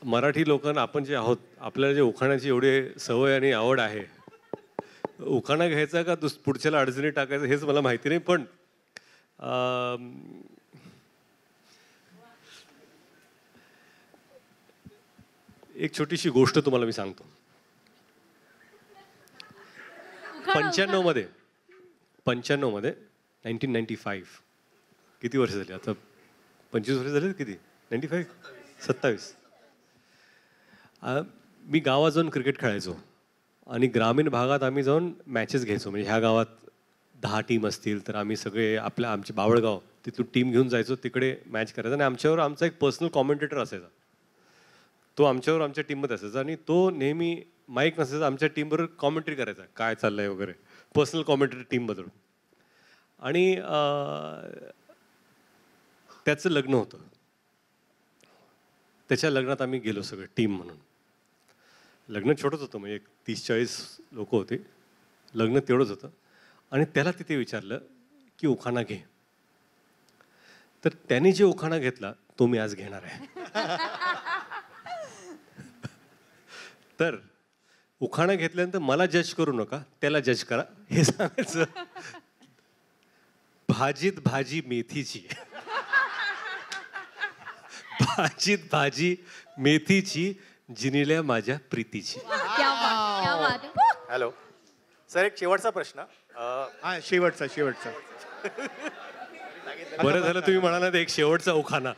मराठी लोकांना आपण जे आहोत, आपल्याला जे उखाण्याची एवढी सवय आणि आवड आहे, उखाणा घ्यायचा का पुढच्याला अडचणी टाकायचं हेच मला माहिती नाही. पण एक छोटीशी गोष्ट तुम्हाला मी सांगतो. 95 मध्ये 1995 किती वर्ष झाली आता? 25 वर्ष झाले किती? 95 27. मी गावात जाऊन क्रिकेट खेळायचो आणि ग्रामीण भागात आम्ही जाऊन मॅचेस घ्यायचो. म्हणजे ह्या गावात 10 टीम असतील तर आम्ही सगळे आमचे बावळगाव तिथून टीम घेऊन जायचो, तिकडे मॅच करायचा. आणि आमच्यावर आमचा एक पर्सनल कॉमेंटेटर असायचा, तो आमच्यावर आमच्या टीममध्ये असायचा आणि तो नेहमी माईक नसायचा, आमच्या टीमबरोबर कॉमेंट्री करायचा, काय चाललंय वगैरे, पर्सनल कॉमेंट्री टीमबद्दल. आणि त्याचं लग्न होतं. त्याच्या लग्नात आम्ही गेलो सगळं टीम म्हणून. लग्न छोटंच होतं, म्हणजे 30-40 लोक होते. लग्न तेवढंच होतं. आणि त्याला तिथे विचारलं की उखाणा घे. तर त्याने जे उखाणा घेतला तो मी आज घेणार आहे. तर उखाणा घेतल्यानंतर मला जज करू नका, त्याला जज करा हे सांगायचं. भाजीत भाजी मेथीची, भाजीत भाजी मेथीची, जिनेल्या माझ्या प्रीतीची. हॅलो सर, एक शेवटचा प्रश्न. शेवटचा बरं झालं तुम्ही म्हणाला एक शेवटचा उखाणा.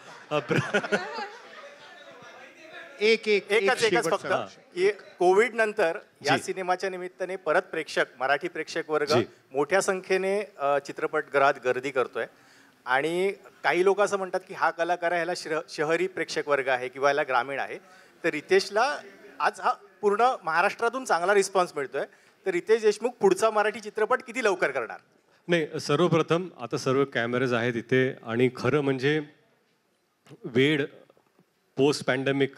एकच फक्त की कोविड नंतर या सिनेमाच्या निमित्ताने परत मराठी प्रेक्षक वर्ग मोठ्या संख्येने चित्रपटगृहात गर्दी करतोय. आणि काही लोक असं म्हणतात की हा कलाकार ह्याला शहरी प्रेक्षक वर्ग आहे किंवा ह्याला ग्रामीण आहे. तर रितेशला आज हा पूर्ण महाराष्ट्रातून चांगला रिस्पॉन्स मिळतोय. तर रितेश देशमुख पुढचा मराठी चित्रपट किती लवकर करणार? नाही, सर्वप्रथम आता सर्व कॅमेरेज आहेत इथे आणि खरं म्हणजे वेड पोस्ट पॅन्डेमिक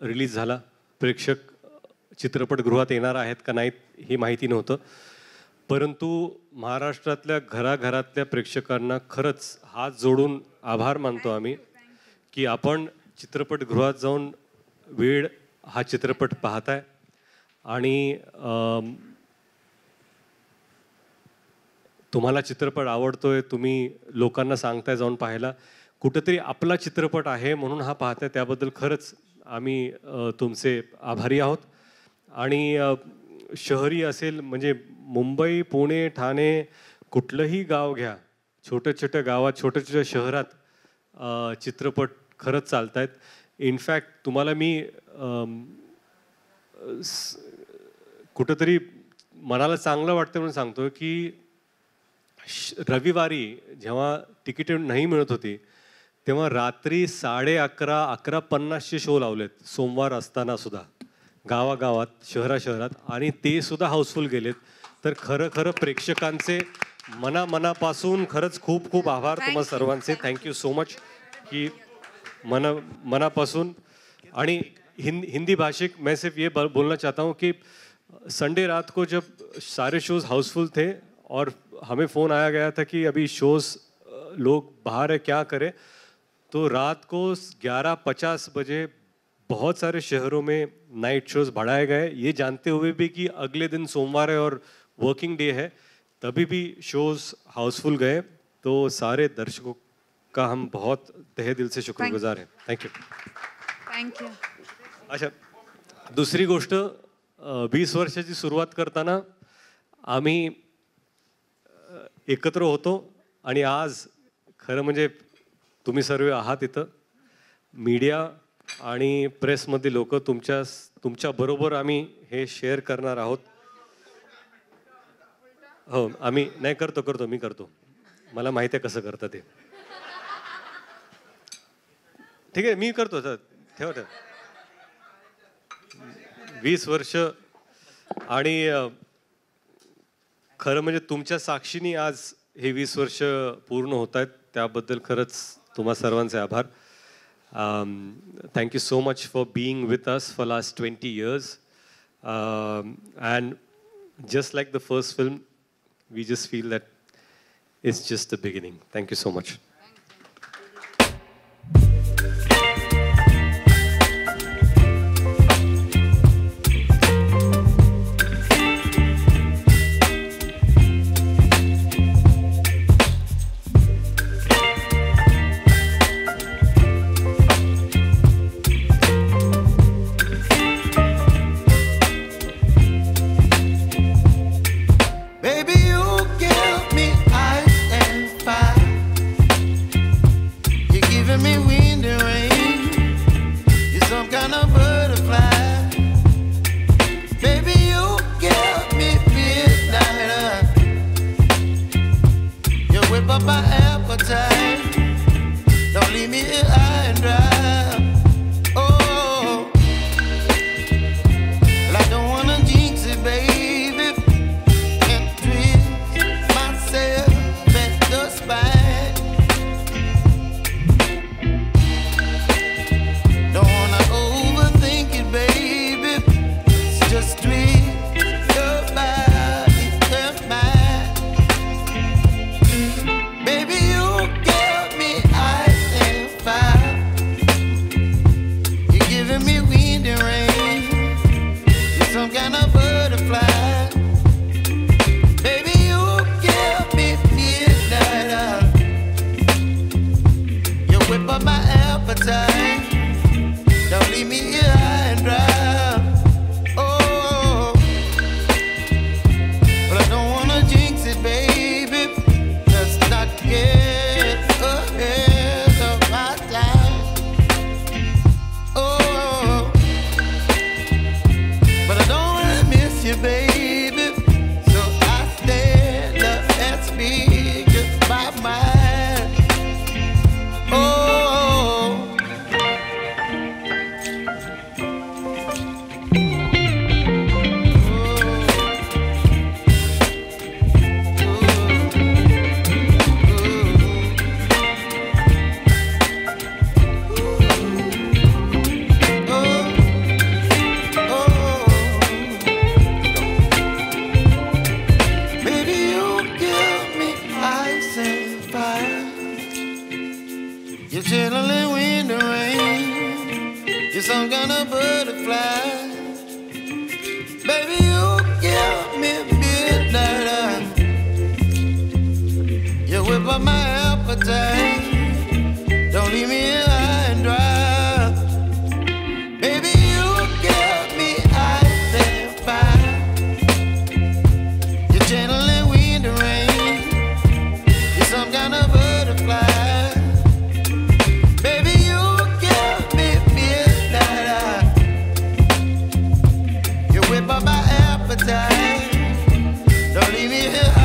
रिलीज झाला. प्रेक्षक चित्रपटगृहात येणार आहेत का नाहीत हे माहिती नव्हतं. परंतु महाराष्ट्रातल्या घराघरातल्या प्रेक्षकांना खरंच हात जोडून आभार मानतो आम्ही की आपण चित्रपटगृहात जाऊन वेड हा चित्रपट पाहताय. आणि तुम्हाला चित्रपट आवडतोय, तुम्ही लोकांना सांगताय जाऊन पाहायला. कुठंतरी आपला चित्रपट आहे म्हणून हा पाहताय, त्याबद्दल खरंच आम्ही तुमचे आभारी आहोत. आणि शहरी असेल म्हणजे मुंबई, पुणे, ठाणे, कुठलंही गाव घ्या, छोट्या छोट्या गावात, छोट्या छोट्या शहरात चित्रपट खरंच चालत आहेत. इनफॅक्ट तुम्हाला मी कुठंतरी मनाला चांगलं वाटतं म्हणून सांगतो की रविवारी जेव्हा तिकीट नाही मिळत होती तेव्हा रात्री 11:30 11:50चे शो लावलेत, सोमवार असताना सुद्धा गावागावात, शहरात, आणि ते सुद्धा हाऊसफुल गेलेत. तर खरं प्रेक्षकांचे मनापासून खरंच खूप खूप आभार तुम्हा सर्वांचे. थँक्यू सो मच की मनापासून. आणि हिंदी भाषिक मैं सिर्फ ये बोलना चाहता हूँ कि संडे रात को जब सारे शोज हाउसफुल थे और हमें फ़ोन आया गया था कि अभी शोज लोग बाहर है, क्या करें, तो रात को 11:50 बजे बहुत सारे शहरों में नाइट शोज बढ़ाए गए, ये जानते हुए भी कि अगले दिन सोमवार है और वर्किंग डे है, तभी भी शोज हाउसफुल गए. तो सारे दर्शकों का हम बहुत तहे दिल से शुक्रगुजार हैं. Thank you. Thank you. अच्छा, दुसरी गोष्ट, 20 वर्षाची सुरुवात करताना आम्ही एकत्र होतो आणि आज खरं म्हणजे तुम्ही सर्व आहात इथं. मीडिया आणि प्रेसमधील लोक तुमच्या बरोबर आम्ही हे शेअर करणार आहोत. हो, आम्ही नाही करतो मी करतो. मला माहिती आहे कसं करतं ते. ठीक आहे, मी करतो. ठेव. 20 वर्ष आणि खरं म्हणजे तुमच्या साक्षीने आज हे 20 वर्ष पूर्ण होत आहेत. त्याबद्दल खरंच तुम्हा सर्वांचे आभार. Thank you so much for being with us for last 20 years. And just like the first film, we just feel that it's just the beginning. Thank you so much. Don't leave me here